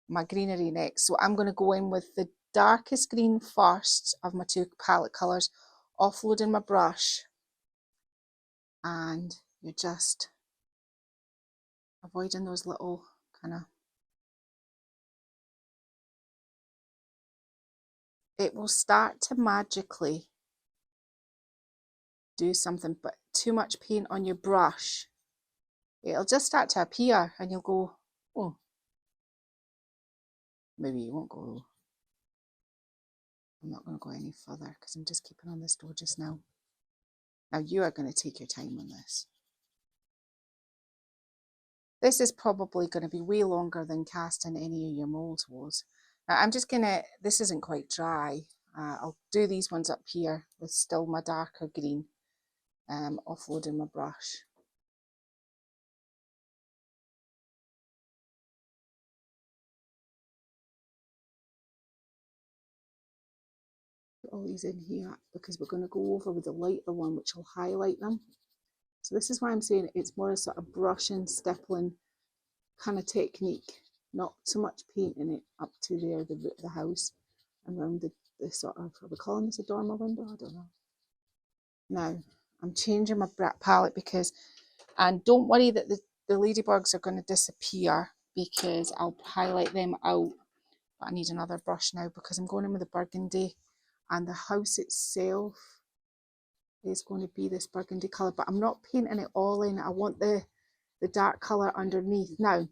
my greenery next. So I'm going to go in with the darkest green first of my two palette colours, offloading my brush, and you're just avoiding those little kind of, it will start to magically do something, but too much paint on your brush, it'll just start to appear and you'll go, oh, maybe you won't go. I'm not going to go any further because I'm just keeping on this door just now. Now you are going to take your time on this. This is probably going to be way longer than casting any of your molds was. Now I'm just going to, this isn't quite dry. I'll do these ones up here with still my darker green, offloading my brush. Put all these in here because we're going to go over with the lighter one which will highlight them. So this is why I'm saying it's more a sort of brushing, stippling kind of technique, not so much painting it up to there, the root of the house, and around the sort of, are we calling this a dormer window? I don't know. Now, I'm changing my palette because, and don't worry that the ladybugs are going to disappear because I'll highlight them out. But I need another brush now because I'm going in with the burgundy, and the house itself is going to be this burgundy colour, but I'm not painting it all in. I want the dark colour underneath. Now,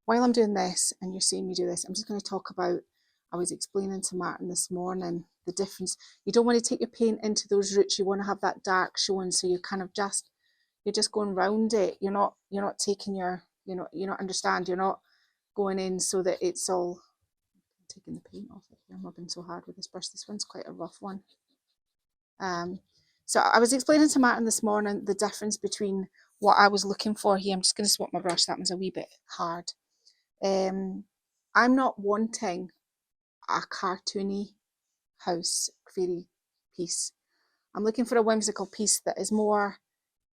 while I'm doing this and you're seeing me do this, I'm just going to talk about, I was explaining to Martin this morning the difference. You don't want to take your paint into those roots. You want to have that dark showing, so you're kind of just, you're just going round it. You're not taking your, you not understand, you're not going in so that it's all, I'm taking the paint off it here. I'm rubbing so hard with this brush. This one's quite a rough one. So I was explaining to Martin this morning the difference between what I was looking for here. I'm just going to swap my brush. That one's a wee bit hard. I'm not wanting a cartoony house fairy piece. I'm looking for a whimsical piece that is more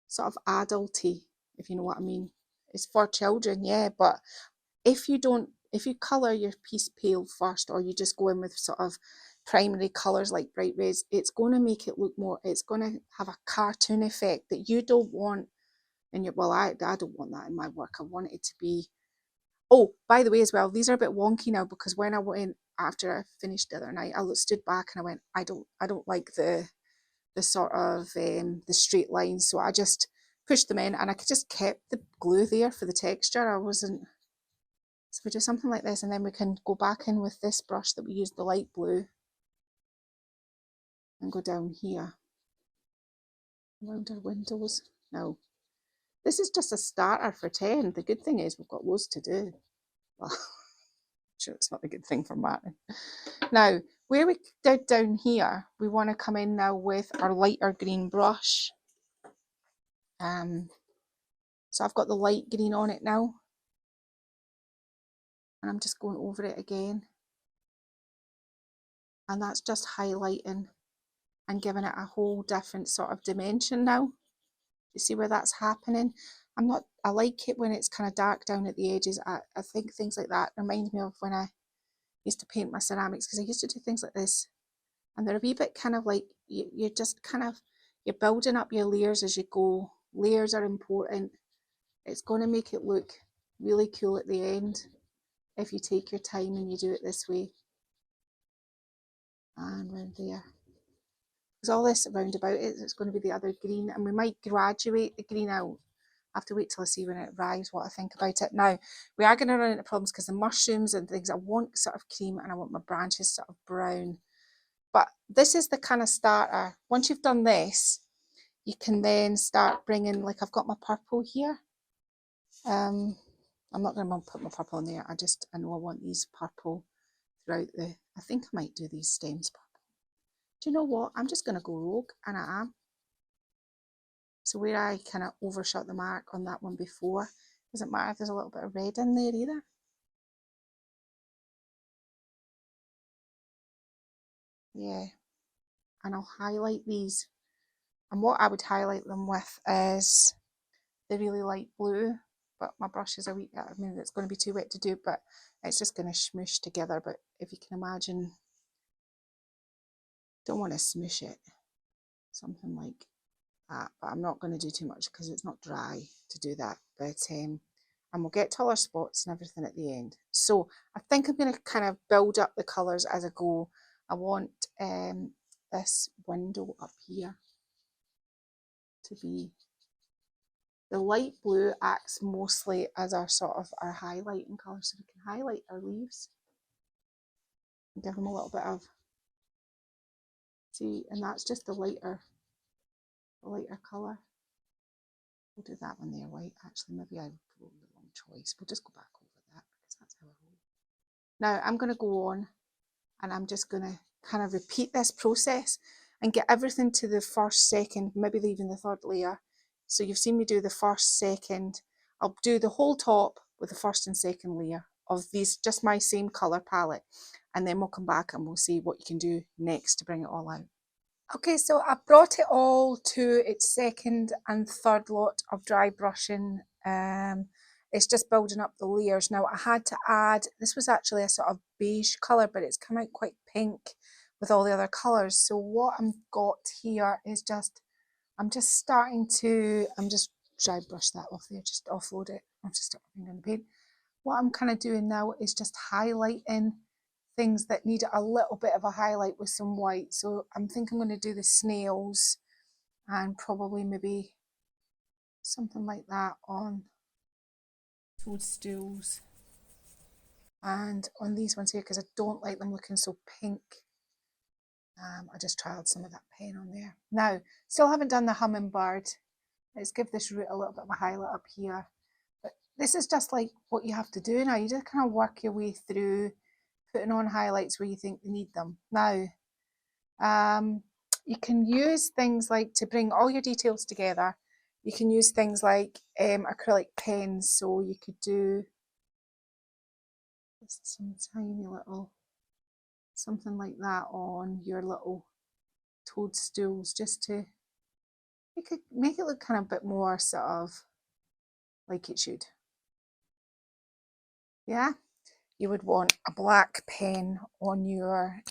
sort of adulty, if you know what I mean. It's for children, yeah, but if you colour your piece pale first, or you just go in with sort of primary colours like bright reds, it's going to make it look more, it's going to have a cartoon effect that you don't want in your, well, I don't want that in my work. I want it to be, oh, by the way, as well, these are a bit wonky now because when I went, after I finished the other night, I stood back and I went, I don't like the sort of the straight lines, so I just pushed them in and I just kept the glue there for the texture. I wasn't, so we do something like this, and then we can go back in with this brush that we used, the light blue, and go down here around our windows. Now, this is just a starter for 10. The good thing is we've got loads to do. Well, I'm sure it's not a good thing for Martin. Now, where we did down here, we want to come in now with our lighter green brush. So I've got the light green on it now, and I'm just going over it again, and that's just highlighting and giving it a whole different sort of dimension now. You see where that's happening? I like it when it's kind of dark down at the edges. I think things like that reminds me of when I used to paint my ceramics, because I used to do things like this, and they're a wee bit kind of like, you're just kind of, you're building up your layers as you go. Layers are important. It's going to make it look really cool at the end if you take your time and you do it this way. And round there. Because all this round about it, it's going to be the other green, and we might graduate the green out. I have to wait till I see when it arrives what I think about it. Now, we are going to run into problems because the mushrooms and things, I want sort of cream and I want my branches sort of brown. But this is the kind of starter. Once you've done this, you can then start bringing, like I've got my purple here. I'm not going to put my purple in there. I know I want these purple throughout the, I think I might do these stems purple. Do you know what? I'm just going to go rogue, and I am. So where I kind of overshot the mark on that one before, doesn't matter if there's a little bit of red in there either. Yeah, and I'll highlight these. And what I would highlight them with is the really light blue. but my brush is a wee, I mean, it's going to be too wet to do, but it's just going to smoosh together. But if you can imagine, don't want to smoosh it, something like that, but I'm not going to do too much because it's not dry to do that. But and we'll get to all our spots and everything at the end. So I think I'm going to kind of build up the colours as I go. I want this window up here to be, the light blue acts mostly as our sort of our highlighting colour, so we can highlight our leaves and give them a little bit of, see, and that's just the lighter colour. We'll do that one there white. Actually, maybe I wrote the wrong choice. We'll just go back over that because that's how I roll. Now I'm going to go on and I'm just going to kind of repeat this process and get everything to the first, second, maybe even the third layer. So you've seen me do the first, second. I'll do the whole top with the first and second layer of these, just my same colour palette. And then we'll come back and we'll see what you can do next to bring it all out. Okay, so I brought it all to its second and third lot of dry brushing. It's just building up the layers. Now I had to add, this was actually a sort of beige colour, but it's come out quite pink with all the other colours. So what I've got here is just, I'm just dry brush that off there, just offload it. I'll just start putting in the paint. What I'm kind of doing now is just highlighting things that need a little bit of a highlight with some white. So I'm thinking I'm going to do the snails and probably maybe something like that on toadstools and on these ones here, because I don't like them looking so pink. I just trialed some of that pen on there. Now, still haven't done the hummingbird. Let's give this root a little bit of a highlight up here. But this is just like what you have to do now. You just kind of work your way through putting on highlights where you think you need them. Now, you can use things like, to bring all your details together, you can use things like acrylic pens. So you could do just some tiny little, something like that on your little toadstools, just to make it look kind of a bit more sort of like it should. Yeah, you would want a black pen on your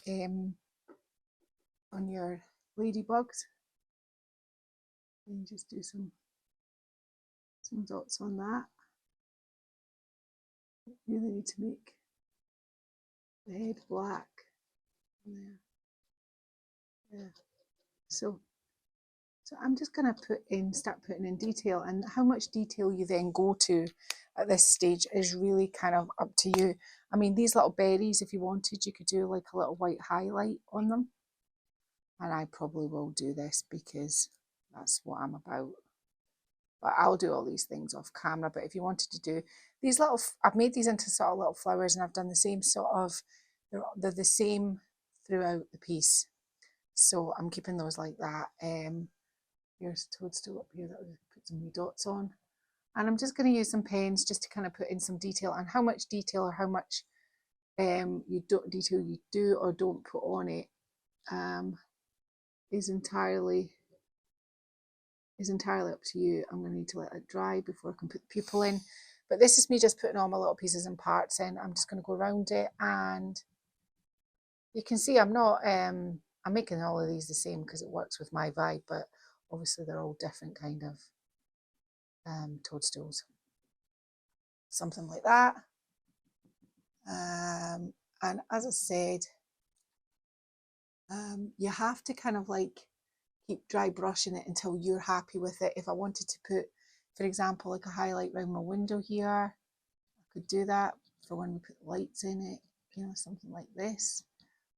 ladybugs, and just do some dots on that. You really need to make the head black there. Yeah. So I'm just going to start putting in detail, and how much detail you then go to at this stage is really kind of up to you. I mean, these little berries, if you wanted, you could do like a little white highlight on them. And I probably will do this because that's what I'm about. But I'll do all these things off camera. But if you wanted to do these little, I've made these into sort of little flowers, and I've done the same sort of, they're the same throughout the piece. So I'm keeping those like that. Here's a toadstool up here that I'll put some wee dots on. And I'm just going to use some pens just to kind of put in some detail, and how much detail or how much detail you do or don't put on it is entirely up to you. I'm going to need to let it dry before I can put the pupil in. But this is me just putting all my little pieces and parts in. I'm just going to go around it, and you can see I'm not, I'm making all of these the same because it works with my vibe, but obviously they're all different kind of toadstools. Something like that. And as I said, you have to kind of like keep dry brushing it until you're happy with it. If I wanted to put, for example, like a highlight around my window here, I could do that for when we put lights in it, you know, something like this.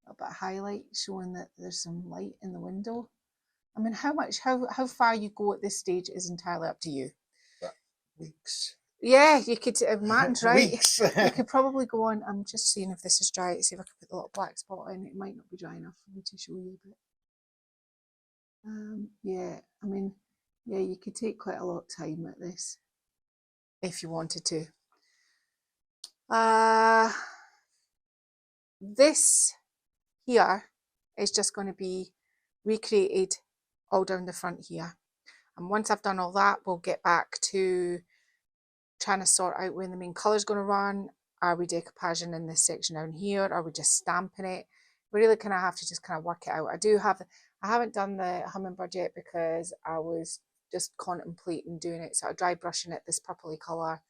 A bit of highlight showing that there's some light in the window. I mean, how far you go at this stage is entirely up to you. Weeks. Yeah, you could, Martin's right. Weeks. You could probably go on. I'm just seeing if this is dry, see if I can put the little black spot in. It might not be dry enough for me to show you, but yeah, I mean, yeah, you could take quite a lot of time at this if you wanted to. This here is just going to be recreated all down the front here. And once I've done all that, we'll get back to trying to sort out when the main colour is going to run. Are we decoupaging in this section down here? Are we just stamping it? We really kind of have to just kind of work it out. I haven't done the hummingbird yet because I was just contemplating doing it, sort of dry brushing it this purpley colour,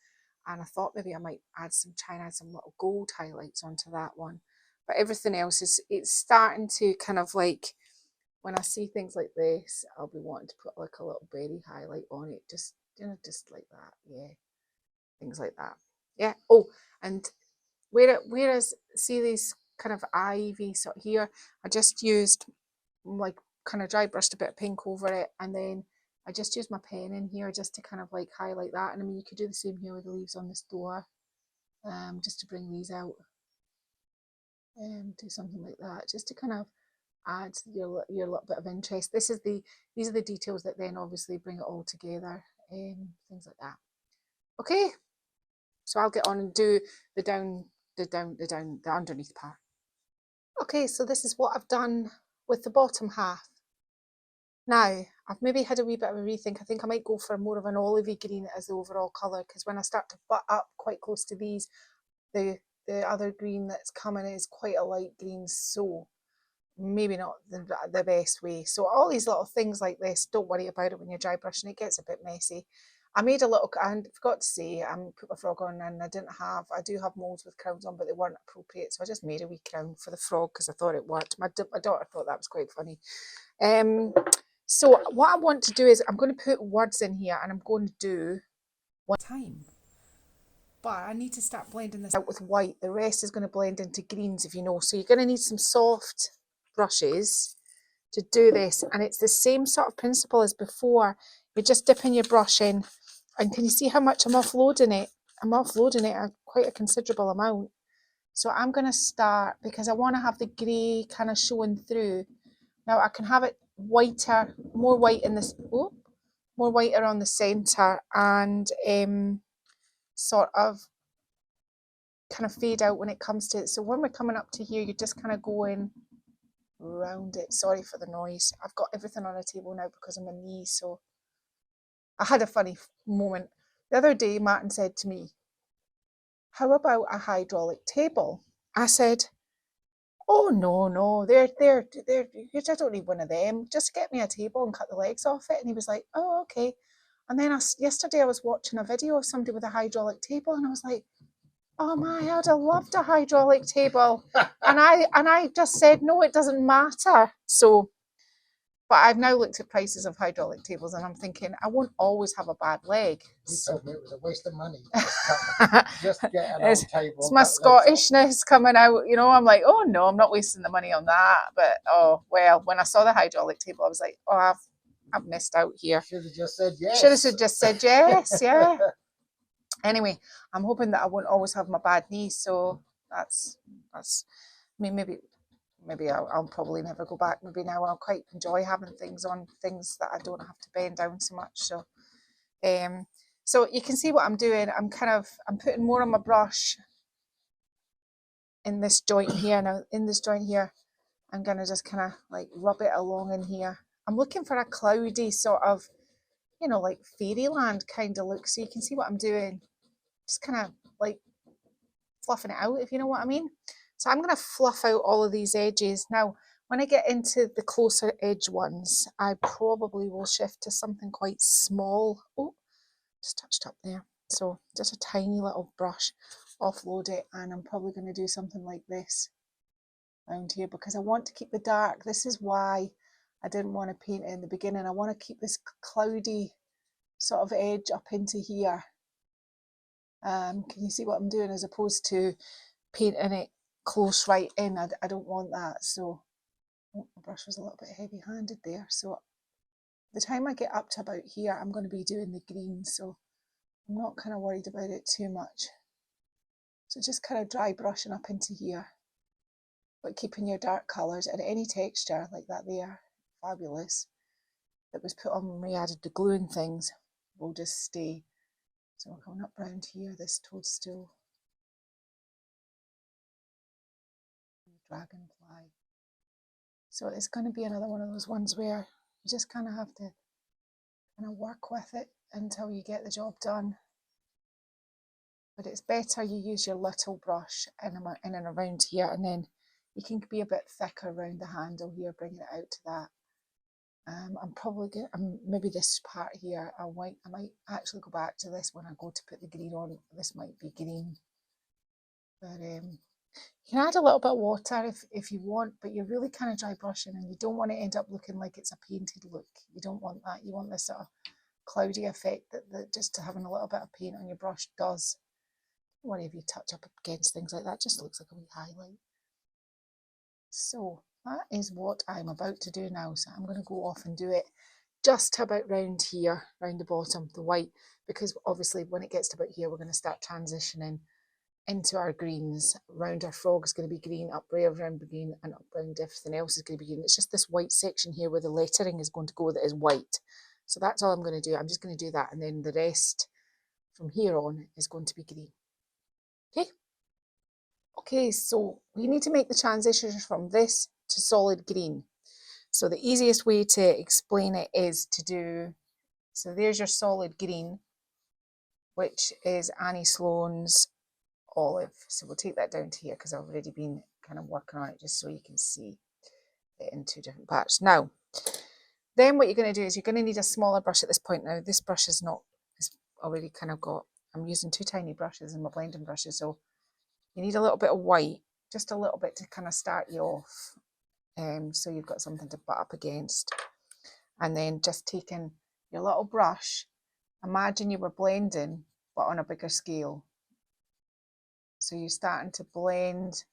and I thought maybe I might try and add some little gold highlights onto that one. But everything else it's starting to kind of like, when I see things like this, I'll be wanting to put like a little berry highlight on it, just just like that, yeah, things like that, yeah. Oh, and whereas see these kind of ivy sort of here, I just used like kind of dry brushed a bit of pink over it, and then I just used my pen in here just to kind of like highlight that. And I mean, you could do the same here with the leaves on this door, just to bring these out, and do something like that, just to kind of add your little bit of interest. These are the details that then obviously bring it all together, things like that. Okay, so I'll get on and do the underneath part. Okay, so this is what I've done with the bottom half. Now, I've maybe had a wee bit of a rethink. I think I might go for more of an olivey green as the overall colour, because when I start to butt up quite close to these, the other green that's coming is quite a light green, so maybe not the best way. So all these little things like this, don't worry about it when you're dry brushing. It gets a bit messy. I made a little, I forgot to say, I put my frog on, and I do have moulds with crowns on, but they weren't appropriate, so I just made a wee crown for the frog because I thought it worked. My daughter thought that was quite funny. So what I want to do is I'm going to put words in here, and I'm going to do one time. But I need to start blending this out with white. The rest is going to blend into greens, if you know. So you're going to need some soft brushes to do this. And it's the same sort of principle as before. You're just dipping your brush in. And can you see how much I'm offloading it? I'm offloading it quite a considerable amount. So I'm going to start, because I want to have the grey kind of showing through. Now I can have it whiter, more white in this, more whiter on the centre, and sort of kind of fade out when it comes to it. So when we're coming up to here, you're just kind of going around it. Sorry for the noise. I've got everything on a table now because of my knee. So I had a funny moment. The other day, Martin said to me, how about a hydraulic table? I said, oh, no, I don't need one of them. Just get me a table and cut the legs off it. And he was like, oh, okay. And then yesterday I was watching a video of somebody with a hydraulic table, and I was like, oh my, I'd have loved a hydraulic table. and I just said, no, it doesn't matter. So, but I've now looked at prices of hydraulic tables, and I'm thinking I won't always have a bad leg. You told me it was a waste of money. Just get an old table. It's my Scottishness coming out, you know. I'm like, oh no, I'm not wasting the money on that. But oh well, when I saw the hydraulic table, I was like, oh, I've missed out here. Should have just said yes. Should have just said yes, yeah. Anyway, I'm hoping that I won't always have my bad knee, so that's. I mean, maybe I'll probably never go back. Maybe now I'll quite enjoy having things that I don't have to bend down so much. So, so you can see what I'm doing. I'm putting more on my brush in this joint here. Now in this joint here, I'm gonna just kind of like rub it along in here. I'm looking for a cloudy sort of, you know, like fairyland kind of look. So you can see what I'm doing. Just kind of like fluffing it out, if you know what I mean. So I'm going to fluff out all of these edges. Now, when I get into the closer edge ones, I probably will shift to something quite small. Oh, just touched up there. So just a tiny little brush, offload it, and I'm probably going to do something like this around here, because I want to keep the dark. This is why I didn't want to paint it in the beginning. I want to keep this cloudy sort of edge up into here. Can you see what I'm doing, as opposed to painting it close right in? I don't want that. So my brush was a little bit heavy handed there. So the time I get up to about here, I'm going to be doing the green, so I'm not kind of worried about it too much. So just kind of dry brushing up into here, but keeping your dark colours, and any texture like that there, fabulous, that was put on when we added the glue and things, will just stay. So we're coming up round here, this toadstool, dragonfly. So it's going to be another one of those ones where you just kind of have to kind of work with it until you get the job done. but it's better you use your little brush in and around here, and then you can be a bit thicker around the handle here, bringing it out to that. I'm probably going maybe this part here, I might actually go back to this when I go to put the green on. This might be green, but you can add a little bit of water if you want, but you're really kind of dry brushing, and you don't want to end up looking like it's a painted look. You don't want that. You want this sort of cloudy effect that just having a little bit of paint on your brush does. Don't worry if you touch up against things like that, just looks like a wee highlight. So that is what I'm about to do now. So I'm going to go off and do it just about round here, round the bottom, the white, because obviously when it gets to about here, we're going to start transitioning into our greens. Round our frog is going to be green, up around green, and up round everything else is going to be green. It's just this white section here where the lettering is going to go that is white. So that's all I'm going to do. I'm just going to do that, and then the rest from here on is going to be green. Okay? Okay, so we need to make the transition from this to solid green. So the easiest way to explain it is to do, so there's your solid green, which is Annie Sloan's olive. So we'll take that down to here because I've already been kind of working on it just so you can see it in two different parts. Now, then what you're going to do is you're going to need a smaller brush at this point. Now, this brush is not, it's already kind of got, I'm using two tiny brushes in my blending brushes, so you need a little bit of white, just a little bit to kind of start you off. So you've got something to butt up against. And then just taking your little brush, imagine you were blending, but on a bigger scale. So you're starting to blend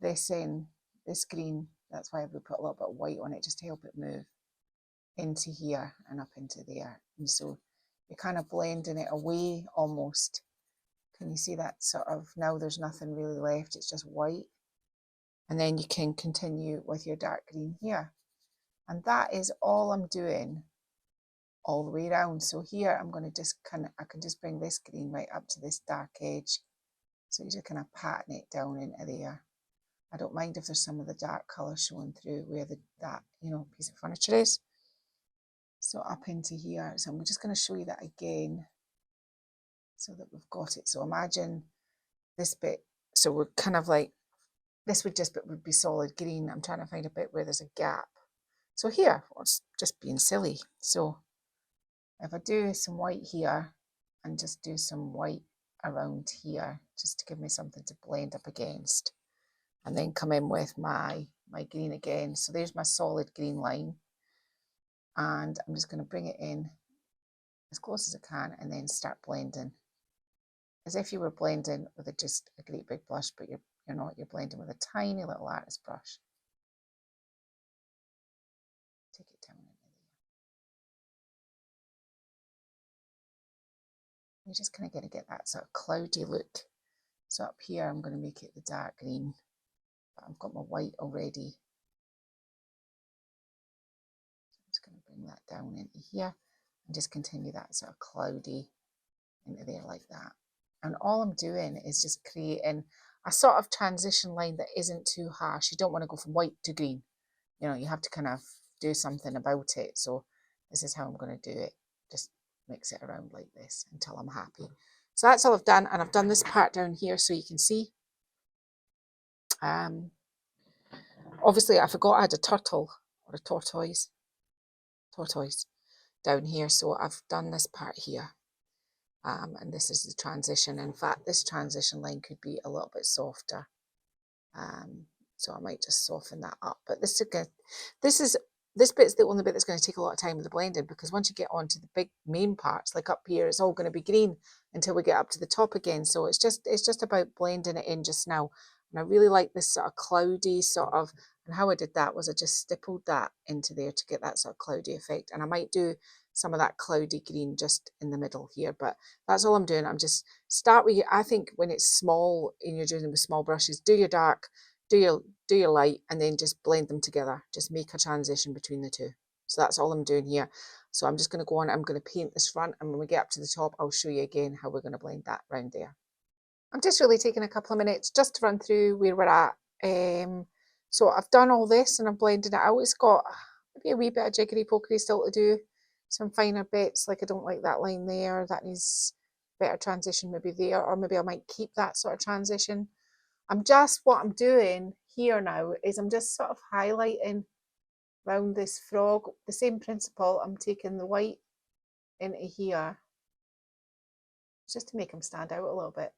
this in, this green. That's why we put a little bit of white on it, just to help it move into here and up into there. And so you're kind of blending it away almost. Can you see that sort of, now there's nothing really left, it's just white. And then you can continue with your dark green here. And that is all I'm doing all the way around. So here I'm going to just I can just bring this green right up to this dark edge. So you just kind of pattern it down into there. I don't mind if there's some of the dark colour showing through where that piece of furniture is. So up into here. So I'm just going to show you that again so that we've got it. So imagine this bit. So we're kind of like, this would be solid green. I'm trying to find a bit where there's a gap. So here, it's just being silly. So if I do some white here and just do some white around here, just to give me something to blend up against, and then come in with my green again. So there's my solid green line. And I'm just going to bring it in as close as I can and then start blending. As if you were blending with just a great big brush, but you're not, you're blending with a tiny little artist brush. Take it down into there. You're just kind of going to get that sort of cloudy look. So up here, I'm going to make it the dark green, but I've got my white already. So I'm just going to bring that down into here and just continue that sort of cloudy into there like that. And all I'm doing is just creating a sort of transition line that isn't too harsh. You don't want to go from white to green. You have to kind of do something about it. So this is how I'm going to do it. Just mix it around like this until I'm happy. So that's all I've done. And I've done this part down here so you can see. Obviously, I forgot I had a turtle or a tortoise down here. So I've done this part here. And this is the transition. In fact, this transition line could be a little bit softer. So I might just soften that up. But this bit's the only bit that's going to take a lot of time with the blending, because once you get onto the big main parts, like up here, it's all going to be green until we get up to the top again. So it's just about blending it in just now. And I really like this sort of cloudy sort of, and how I did that was I just stippled that into there to get that sort of cloudy effect. And I might do some of that cloudy green just in the middle here, but that's all I'm doing. I'm just start with, I think when it's small and you're doing it with small brushes, do your dark, do your light, and then just blend them together. Just make a transition between the two. So that's all I'm doing here. So I'm just going to go on, I'm going to paint this front, and when we get up to the top, I'll show you again how we're going to blend that round there. I'm just really taking a couple of minutes just to run through where we're at. So I've done all this and I've blended it out. It's got maybe a wee bit of jiggery pokery still to do. Some finer bits, like I don't like that line there. That needs better transition maybe there, or maybe I might keep that sort of transition. What I'm doing here now is I'm just sort of highlighting around this frog. The same principle, I'm taking the white into here just to make them stand out a little bit.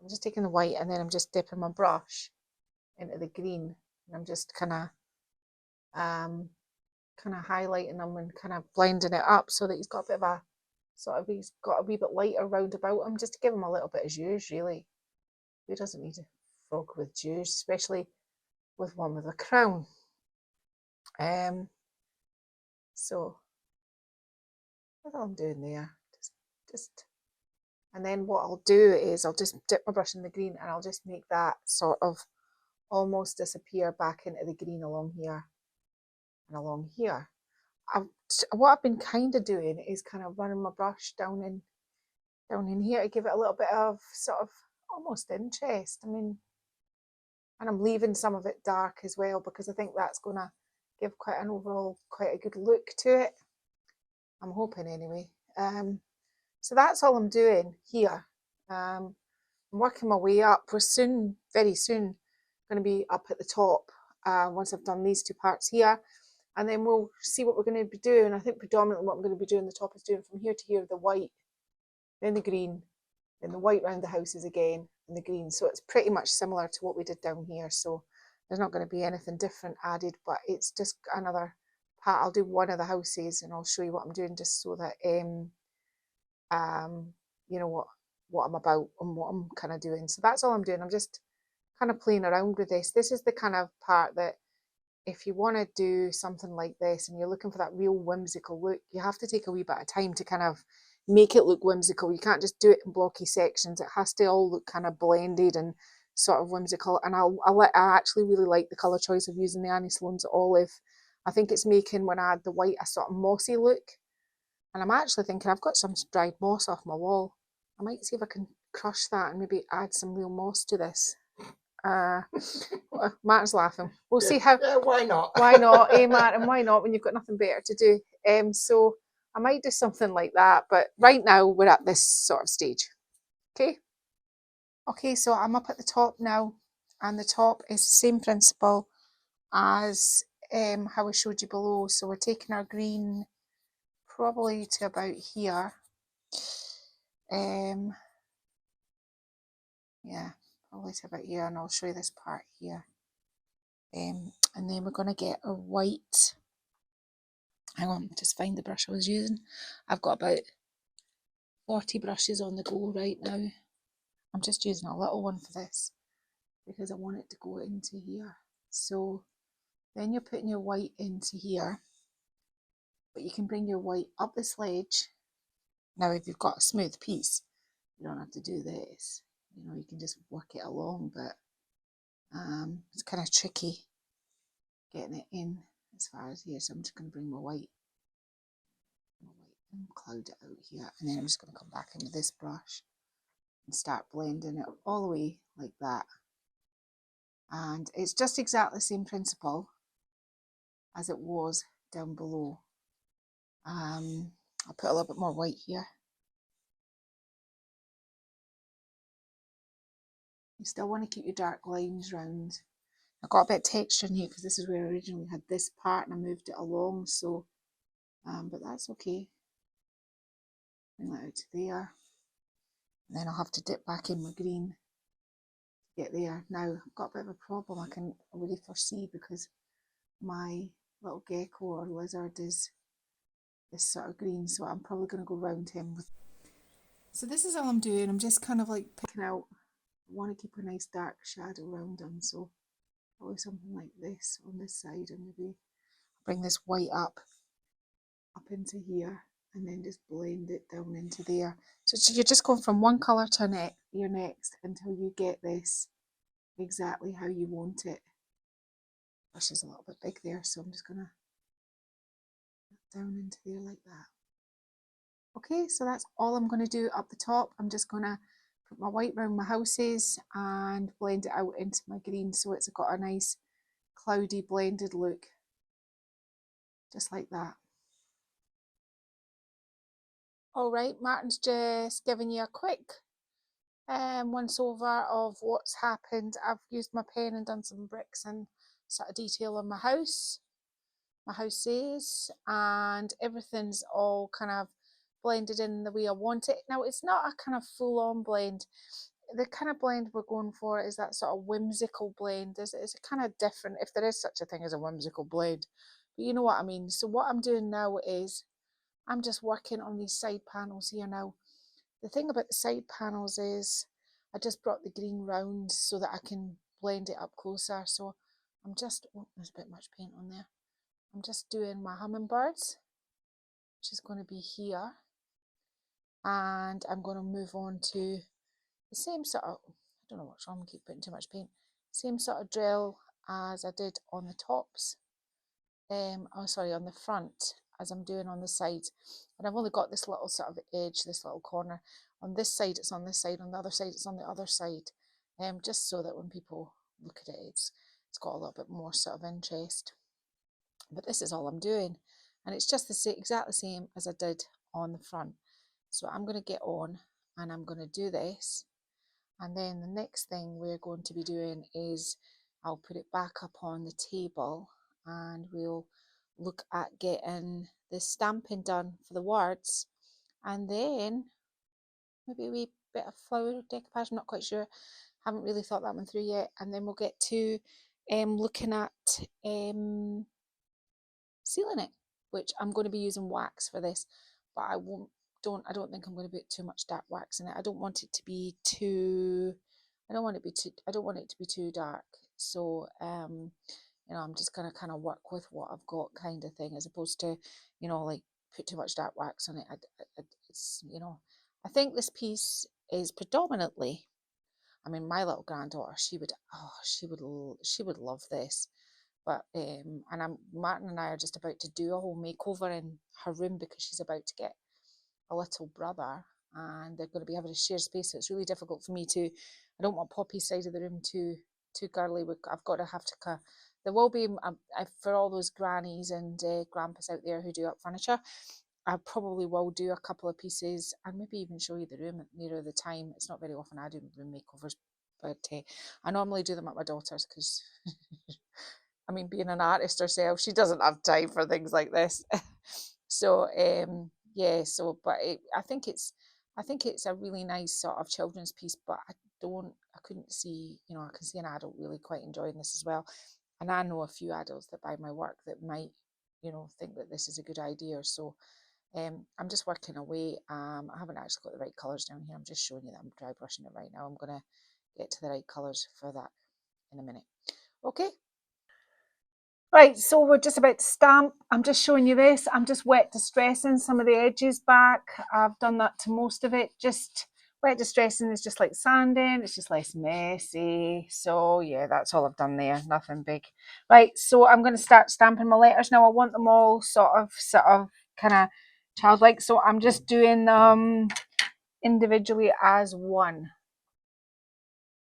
I'm just taking the white and then I'm just dipping my brush into the green, and I'm just kind of highlighting them and kind of blending it up so that he's got a bit of a he's got a wee bit lighter round about him, just to give him a little bit of juice, really. He doesn't need a frog with juice, especially with one with a crown. So that's all I'm doing there. Just and then what I'll do is I'll just dip my brush in the green and I'll just make that sort of almost disappear back into the green along here and along here. What I've been kind of doing is kind of running my brush down in here to give it a little bit of sort of almost interest. I mean, and I'm leaving some of it dark as well because I think that's going to give quite a good look to it. I'm hoping anyway. So that's all I'm doing here. I'm working my way up. We're very soon going to be up at the top once I've done these two parts here, and then we'll see what we're going to be doing. I think predominantly what I'm going to be doing the top is doing from here to here the white, then the green, then the white round the houses again, and the green. So it's pretty much similar to what we did down here. So there's not going to be anything different added, but it's just another part. I'll do one of the houses and I'll show you what I'm doing, just so that you know what I'm about and what I'm kind of doing. So that's all I'm doing. I'm just kind of playing around with this. This is the kind of part that if you want to do something like this and you're looking for that real whimsical look, you have to take a wee bit of time to kind of make it look whimsical. You can't just do it in blocky sections. It has to all look kind of blended and sort of whimsical. And I actually really like the colour choice of using the Annie Sloan's Olive. I think it's making, when I add the white, a sort of mossy look. And I'm actually thinking I've got some dried moss off my wall. I might see if I can crush that and maybe add some real moss to this. Martin's laughing. We'll see how. Yeah, why not? Why not, Martin? Why not when you've got nothing better to do? So I might do something like that, but right now we're at this sort of stage. Okay, so I'm up at the top now, and the top is the same principle as how I showed you below. So we're taking our green probably to about here. Yeah, probably to about here, and I'll show you this part here. And then we're going to get a white. Hang on, just find the brush I was using. I've got about 40 brushes on the go right now. I'm just using a little one for this because I want it to go into here. So then you're putting your white into here, but you can bring your white up the sledge. Now if you've got a smooth piece, you don't have to do this. You know, you can just work it along, but it's kind of tricky getting it in as far as here. So I'm just going to bring my white and cloud it out here, and then I'm just going to come back in with this brush and start blending it all the way like that. And it's just exactly the same principle as it was down below. I'll put a little bit more white here. You still want to keep your dark lines round. I've got a bit of texture in here because this is where I originally had this part and I moved it along, so but that's okay. Bring that out to there. And then I'll have to dip back in my green to get there. Now I've got a bit of a problem I can already foresee because my little gecko or lizard is this sort of green, so I'm probably going to go round him with. So this is all I'm doing. I'm just kind of like picking out. I want to keep a nice dark shadow around him, so probably something like this on this side, and maybe bring this white up into here, and then just blend it down into there. So you're just going from one colour to your next until you get this exactly how you want it. Brush is a little bit big there, so I'm just gonna down into there like that. Okay, so that's all I'm going to do up the top. I'm just going to put my white around my houses and blend it out into my green so it's got a nice cloudy blended look, just like that. All right, Martin's just giving you a quick once over of what's happened. I've used my pen and done some bricks and sort of detail on my houses, and everything's all kind of blended in the way I want it. Now, it's not a kind of full-on blend. The kind of blend we're going for is that sort of whimsical blend. It's kind of different, if there is such a thing as a whimsical blend, but you know what I mean. So what I'm doing now is I'm just working on these side panels here now. The thing about the side panels is I just brought the green round so that I can blend it up closer. So I'm just, oh, there's a bit much paint on there. I'm just doing my hummingbirds, which is going to be here. And I'm going to move on to the same sort of, I don't know what's wrong, I keep putting too much paint. Same sort of drill as I did on the tops. Oh, sorry, on the front, as I'm doing on the sides. And I've only got this little sort of edge, this little corner. On this side, it's on this side. On the other side, it's on the other side. Just so that when people look at it, it's got a little bit more sort of interest. But this is all I'm doing. And it's just the same, exactly the same as I did on the front. So I'm going to get on and I'm going to do this. And then the next thing we're going to be doing is I'll put it back up on the table and we'll look at getting the stamping done for the words, and then maybe a wee bit of flower decoupage, I'm not quite sure, haven't really thought that one through yet. And then we'll get to looking at sealing it, which I'm going to be using wax for this, but I don't think I'm going to put too much dark wax in it. I don't want it to be too dark. So you know, I'm just going to kind of work with what I've got, kind of thing, as opposed to, you know, like put too much dark wax on it. It's, you know, I think this piece is predominantly, I mean, my little granddaughter, she would love this. But Martin and I are just about to do a whole makeover in her room because she's about to get a little brother and they're going to be having a shared space. So it's really difficult for me to, I don't want Poppy's side of the room too girly. I've got to have to, there will be, for all those grannies and grandpas out there who do up furniture, I probably will do a couple of pieces and maybe even show you the room nearer the time. It's not very often I do room makeovers, but I normally do them at my daughter's because I mean, being an artist herself, she doesn't have time for things like this. So yeah, so but I think it's a really nice sort of children's piece, but I couldn't see, you know, I can see an adult really quite enjoying this as well. And I know a few adults that buy my work that might, you know, think that this is a good idea. So I'm just working away. I haven't actually got the right colours down here. I'm just showing you that I'm dry brushing it right now. I'm going to get to the right colours for that in a minute. Okay. Right, so we're just about to stamp. I'm just showing you this. I'm just wet distressing some of the edges back. I've done that to most of it. Just wet distressing is just like sanding. It's just less messy. So yeah, that's all I've done there. Nothing big. Right, so I'm going to start stamping my letters now. I want them all sort of kind of childlike. So I'm just doing them individually as one.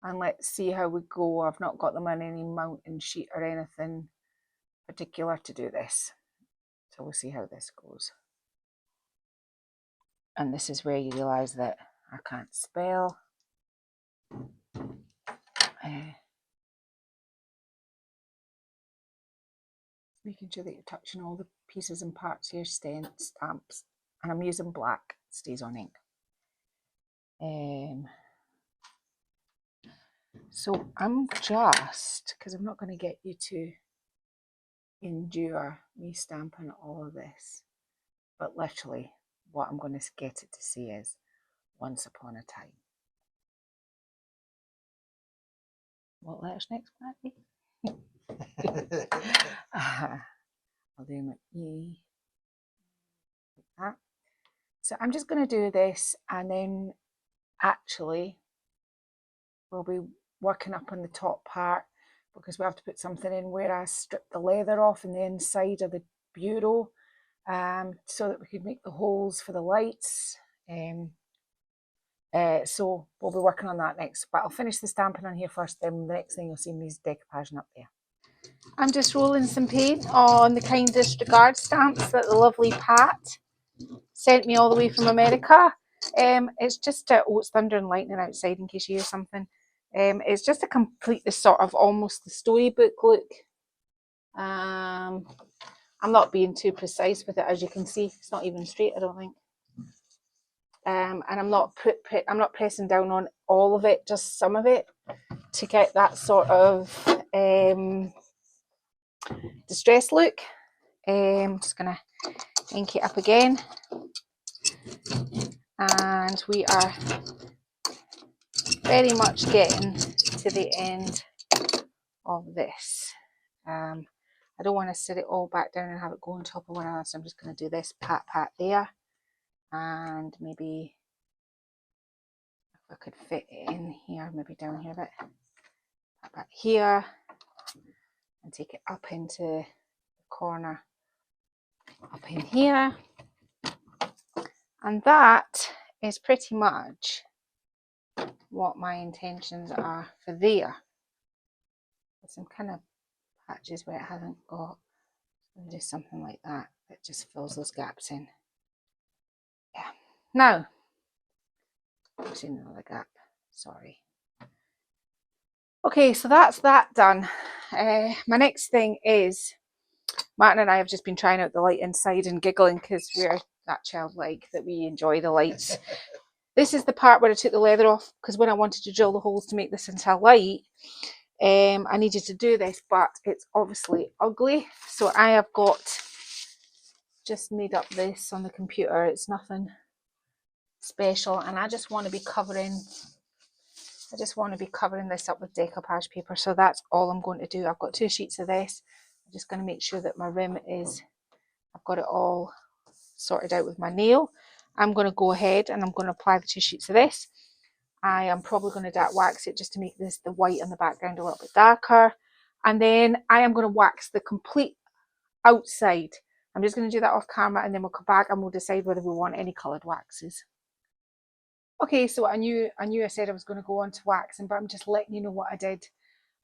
And let's see how we go. I've not got them on any mountain sheet or anything particular to do this, so we'll see how this goes. And this is where you realize that I can't spell. Making sure that you're touching all the pieces and parts here, stamps, and I'm using black, it stays on ink. So I'm just, because I'm not going to get you to endure me stamping all of this, but literally what I'm going to get it to say is once upon a time. What letter's next, Matty? I'll do my E like that. So I'm just going to do this, and then actually we'll be working up on the top part because we have to put something in where I strip the leather off in the inside of the bureau, so that we could make the holes for the lights. So we'll be working on that next, but I'll finish the stamping on here first, then the next thing you'll see me is decoupaging up there. I'm just rolling some paint on the Kind Disregard stamps that the lovely Pat sent me all the way from America. It's just it's thunder and lightning outside in case you hear something. It's just to complete this sort of almost the storybook look. I'm not being too precise with it, as you can see. It's not even straight, I don't think. And I'm not pressing down on all of it, just some of it, to get that sort of distress look. I'm just gonna ink it up again, and we are very much getting to the end of this. I don't want to sit it all back down and have it go on top of one another, so I'm just going to do this pat there, and maybe if I could fit it in here, maybe down here a bit, pat here, and take it up into the corner up in here. And that is pretty much what my intentions are for there. There's some kind of patches where it hasn't got, do something like that that just fills those gaps in. Yeah. Now, I've seen another gap, sorry. Okay, so that's that done. My next thing is, Martin and I have just been trying out the light inside and giggling because we're that childlike that we enjoy the lights. This is the part where I took the leather off, because when I wanted to drill the holes to make this into a light, I needed to do this, but it's obviously ugly. So I have got just made up this on the computer. It's nothing special, and I just want to be covering this up with decoupage paper. So that's all I'm going to do. I've got 2 sheets of this. I'm just going to make sure that my rim is, I've got it all sorted out with my nail. I'm going to go ahead and I'm going to apply the 2 sheets of this. I am probably going to dark wax it just to make the white on the background a little bit darker. And then I am going to wax the complete outside. I'm just going to do that off camera, and then we'll come back and we'll decide whether we want any coloured waxes. Okay, so I knew I said I was going to go on to waxing, but I'm just letting you know what I did.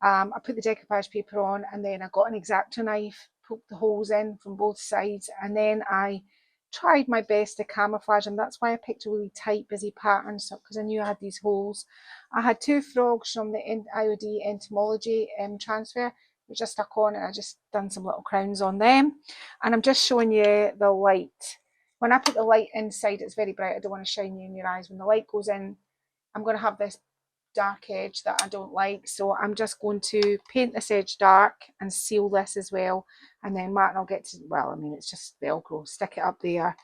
I put the decoupage paper on, and then I got an X-Acto knife, poked the holes in from both sides, and then I tried my best to camouflage them. That's why I picked a really tight, busy pattern, so because I knew I had these holes. I had 2 frogs from the IOD entomology transfer, which I stuck on, and I just done some little crowns on them. And I'm just showing you the light. When I put the light inside, it's very bright. I don't want to shine you in your eyes. When the light goes in, I'm going to have this dark edge that I don't like, so I'm just going to paint this edge dark and seal this as well, and then Martin will get to, well, I mean, it's just Velcro, stick it up there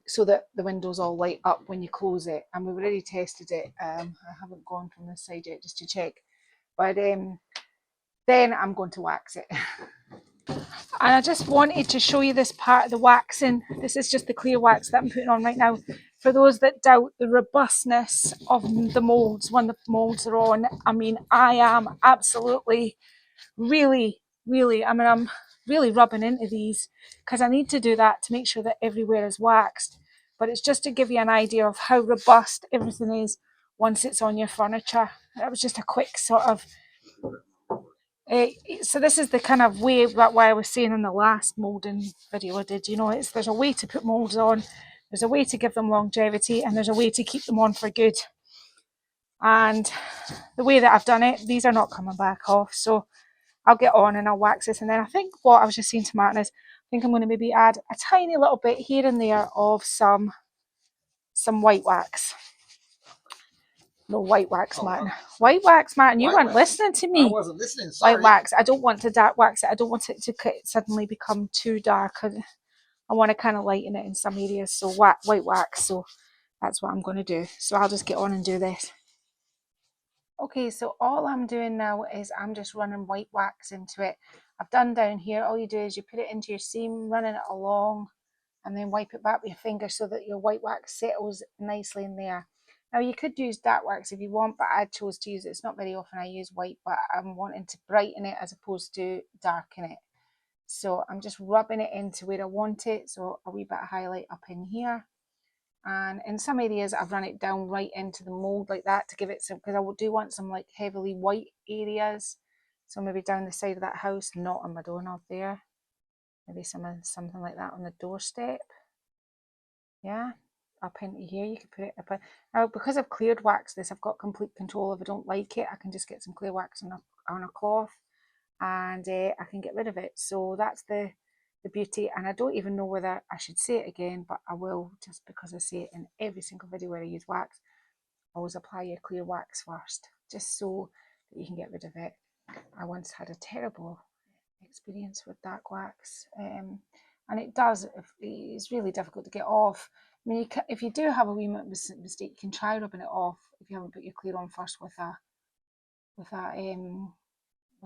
so that the windows all light up when you close it. And we've already tested it. I haven't gone from this side yet just to check, but then I'm going to wax it. And I just wanted to show you this part of the waxing. This is just the clear wax that I'm putting on right now. For those that doubt the robustness of the moulds when the moulds are on, I mean, I am absolutely, really, I'm really rubbing into these because I need to do that to make sure that everywhere is waxed. But it's just to give you an idea of how robust everything is once it's on your furniture. That was just a quick sort of so this is the kind of way that why I was saying in the last moulding video I did, you know, there's a way to put moulds on, there's a way to give them longevity, and there's a way to keep them on for good. And the way that I've done it, these are not coming back off, so I'll get on and I'll wax this. And then I think what I was just saying to Martin is, I think I'm going to maybe add a tiny little bit here and there of some white wax. No, white wax, Martin. Wow. White wax, Martin. You weren't listening to me. I wasn't listening. Sorry. White wax. I don't want to dark wax it. I don't want it to suddenly become too dark. I want to kind of lighten it in some areas. So white wax. So that's what I'm going to do. So I'll just get on and do this. Okay, so all I'm doing now is I'm just running white wax into it. I've done down here. All you do is you put it into your seam, running it along, and then wipe it back with your finger so that your white wax settles nicely in there. Now you could use dark wax if you want, but I chose to use it. It's not very often I use white, but I'm wanting to brighten it as opposed to darken it. So I'm just rubbing it into where I want it. So a wee bit of highlight up in here. And in some areas I've run it down right into the mould like that to give it some, because I do want some like heavily white areas. So maybe down the side of that house, not on my doorknob there. Maybe something like that on the doorstep. Yeah, up into here. You can put it up. Now, because I've cleared wax this, I've got complete control. If I don't like it, I can just get some clear wax on a cloth, and I can get rid of it. So that's the beauty. And I don't even know whether I should say it again, but I will, just because I say it in every single video where I use wax. Always apply your clear wax first, just so that you can get rid of it. I once had a terrible experience with dark wax, and it's really difficult to get off. I mean, if you do have a wee mistake, you can try rubbing it off if you haven't put your clear on first with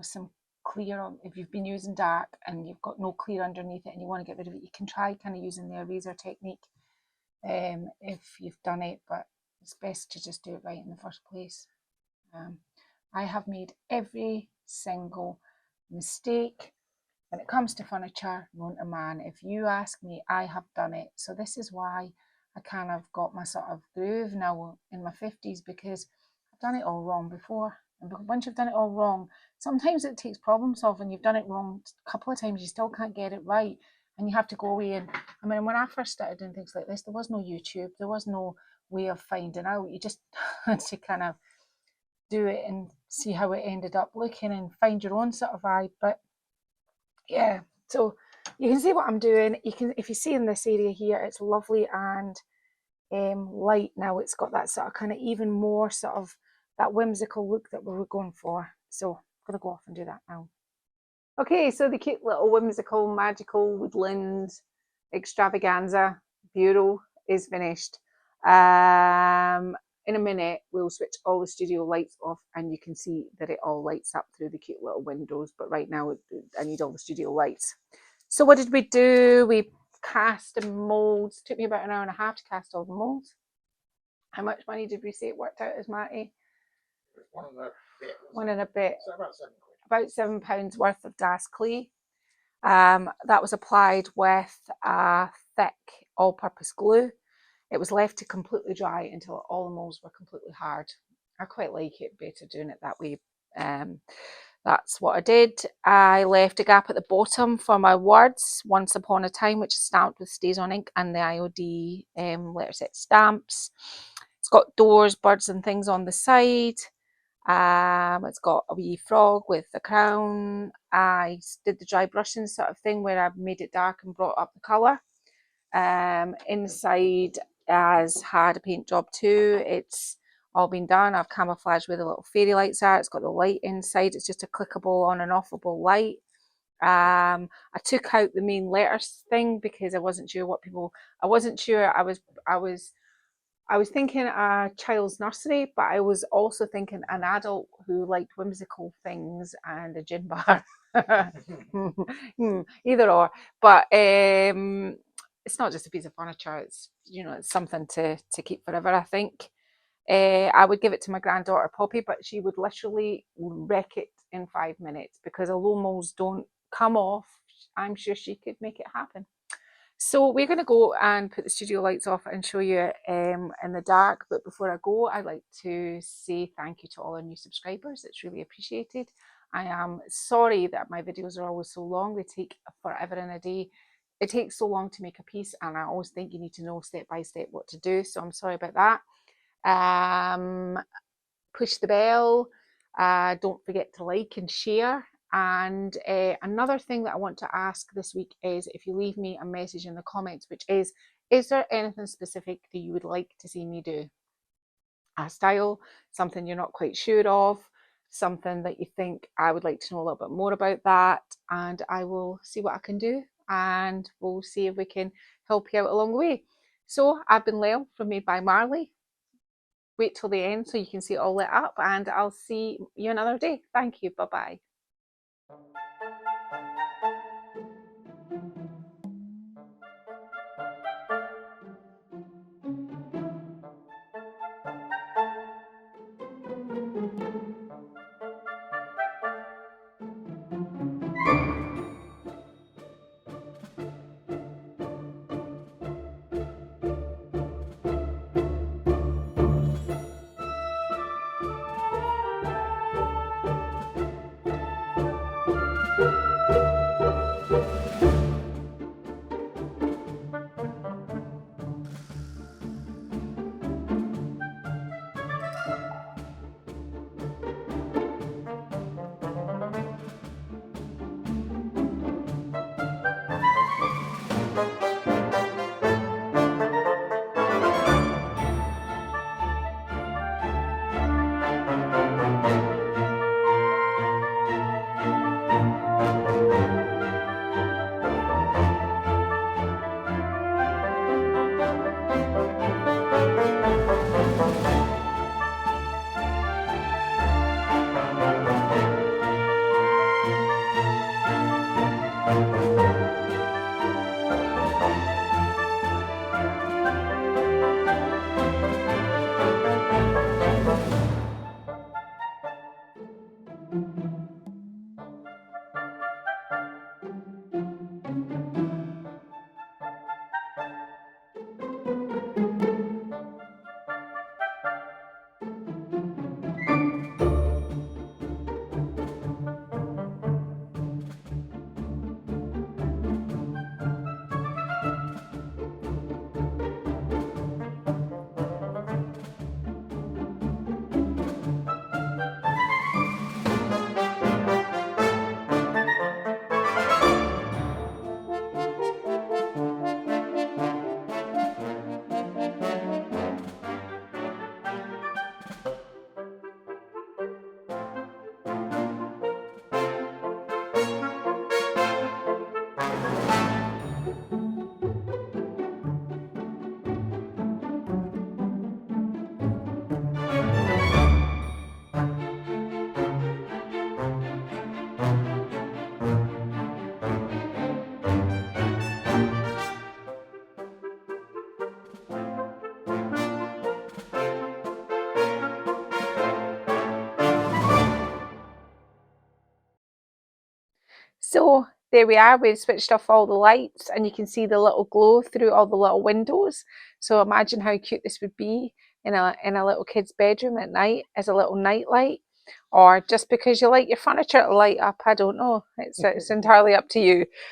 some clear on. If you've been using dark and you've got no clear underneath it and you want to get rid of it, you can try kind of using the eraser technique if you've done it, but it's best to just do it right in the first place. I have made every single mistake when it comes to furniture known to man. If you ask me, I have done it. So this is why I kind of got my sort of groove now in my 50s, because I've done it all wrong before. And once you've done it all wrong, sometimes it takes problem solving. You've done it wrong a couple of times, you still can't get it right. And you have to go away. And I mean, when I first started doing things like this, there was no YouTube, there was no way of finding out. You just had to kind of do it and see how it ended up looking and find your own sort of vibe. But yeah, so you can see what I'm doing. You can, if you see in this area here, it's lovely and light now. It's got that sort of kind of even more sort of that whimsical look that we were going for. So I'm gonna go off and do that now. Okay, so the cute little whimsical, magical woodland extravaganza bureau is finished. In a minute, we'll switch all the studio lights off and you can see that it all lights up through the cute little windows. But right now, I need all the studio lights. So what did we do? We cast the molds. It took me about an hour and a half to cast all the molds. How much money did we say it worked out as, Matty? One and a bit. So about £7. About £7 worth of Das clay. That was applied with a thick all-purpose glue. It was left to completely dry until all the molds were completely hard. I quite like it better doing it that way. That's what I did. I left a gap at the bottom for my words, Once Upon a Time, which is stamped with StazOn ink and the IOD letter set stamps. It's got doors, birds and things on the side. It's got a wee frog with a crown. I did the dry brushing sort of thing where I made it dark and brought up the colour. Inside has had a paint job too. It's all been done. I've camouflaged where the little fairy lights are. It's got the light inside. It's just a clickable on and offable light. I took out the main letters thing because I wasn't sure what people. I wasn't sure. I was thinking a child's nursery, but I was also thinking an adult who liked whimsical things and a gin bar. Either or. But it's not just a piece of furniture. It's, you know, it's something to keep forever, I think. I would give it to my granddaughter Poppy, but she would literally wreck it in 5 minutes because although molds don't come off, I'm sure she could make it happen. So we're going to go and put the studio lights off and show you in the dark. But before I go, I'd like to say thank you to all our new subscribers. It's really appreciated. I am sorry that my videos are always so long. They take forever and a day. It takes so long to make a piece, and I always think you need to know step by step what to do. So I'm sorry about that. Push the bell. Don't forget to like and share. And another thing that I want to ask this week is if you leave me a message in the comments, which is there anything specific that you would like to see me do? A style, something you're not quite sure of, something that you think I would like to know a little bit more about that, and I will see what I can do and we'll see if we can help you out along the way. So I've been Lel from Made by Marley. Wait till the end so you can see it all lit up, and I'll see you another day. Thank you. Bye-bye. there we are, we've switched off all the lights and you can see the little glow through all the little windows. So imagine how cute this would be in a little kid's bedroom at night as a little night light, or just because you like your furniture to light up. I don't know, it's entirely up to you.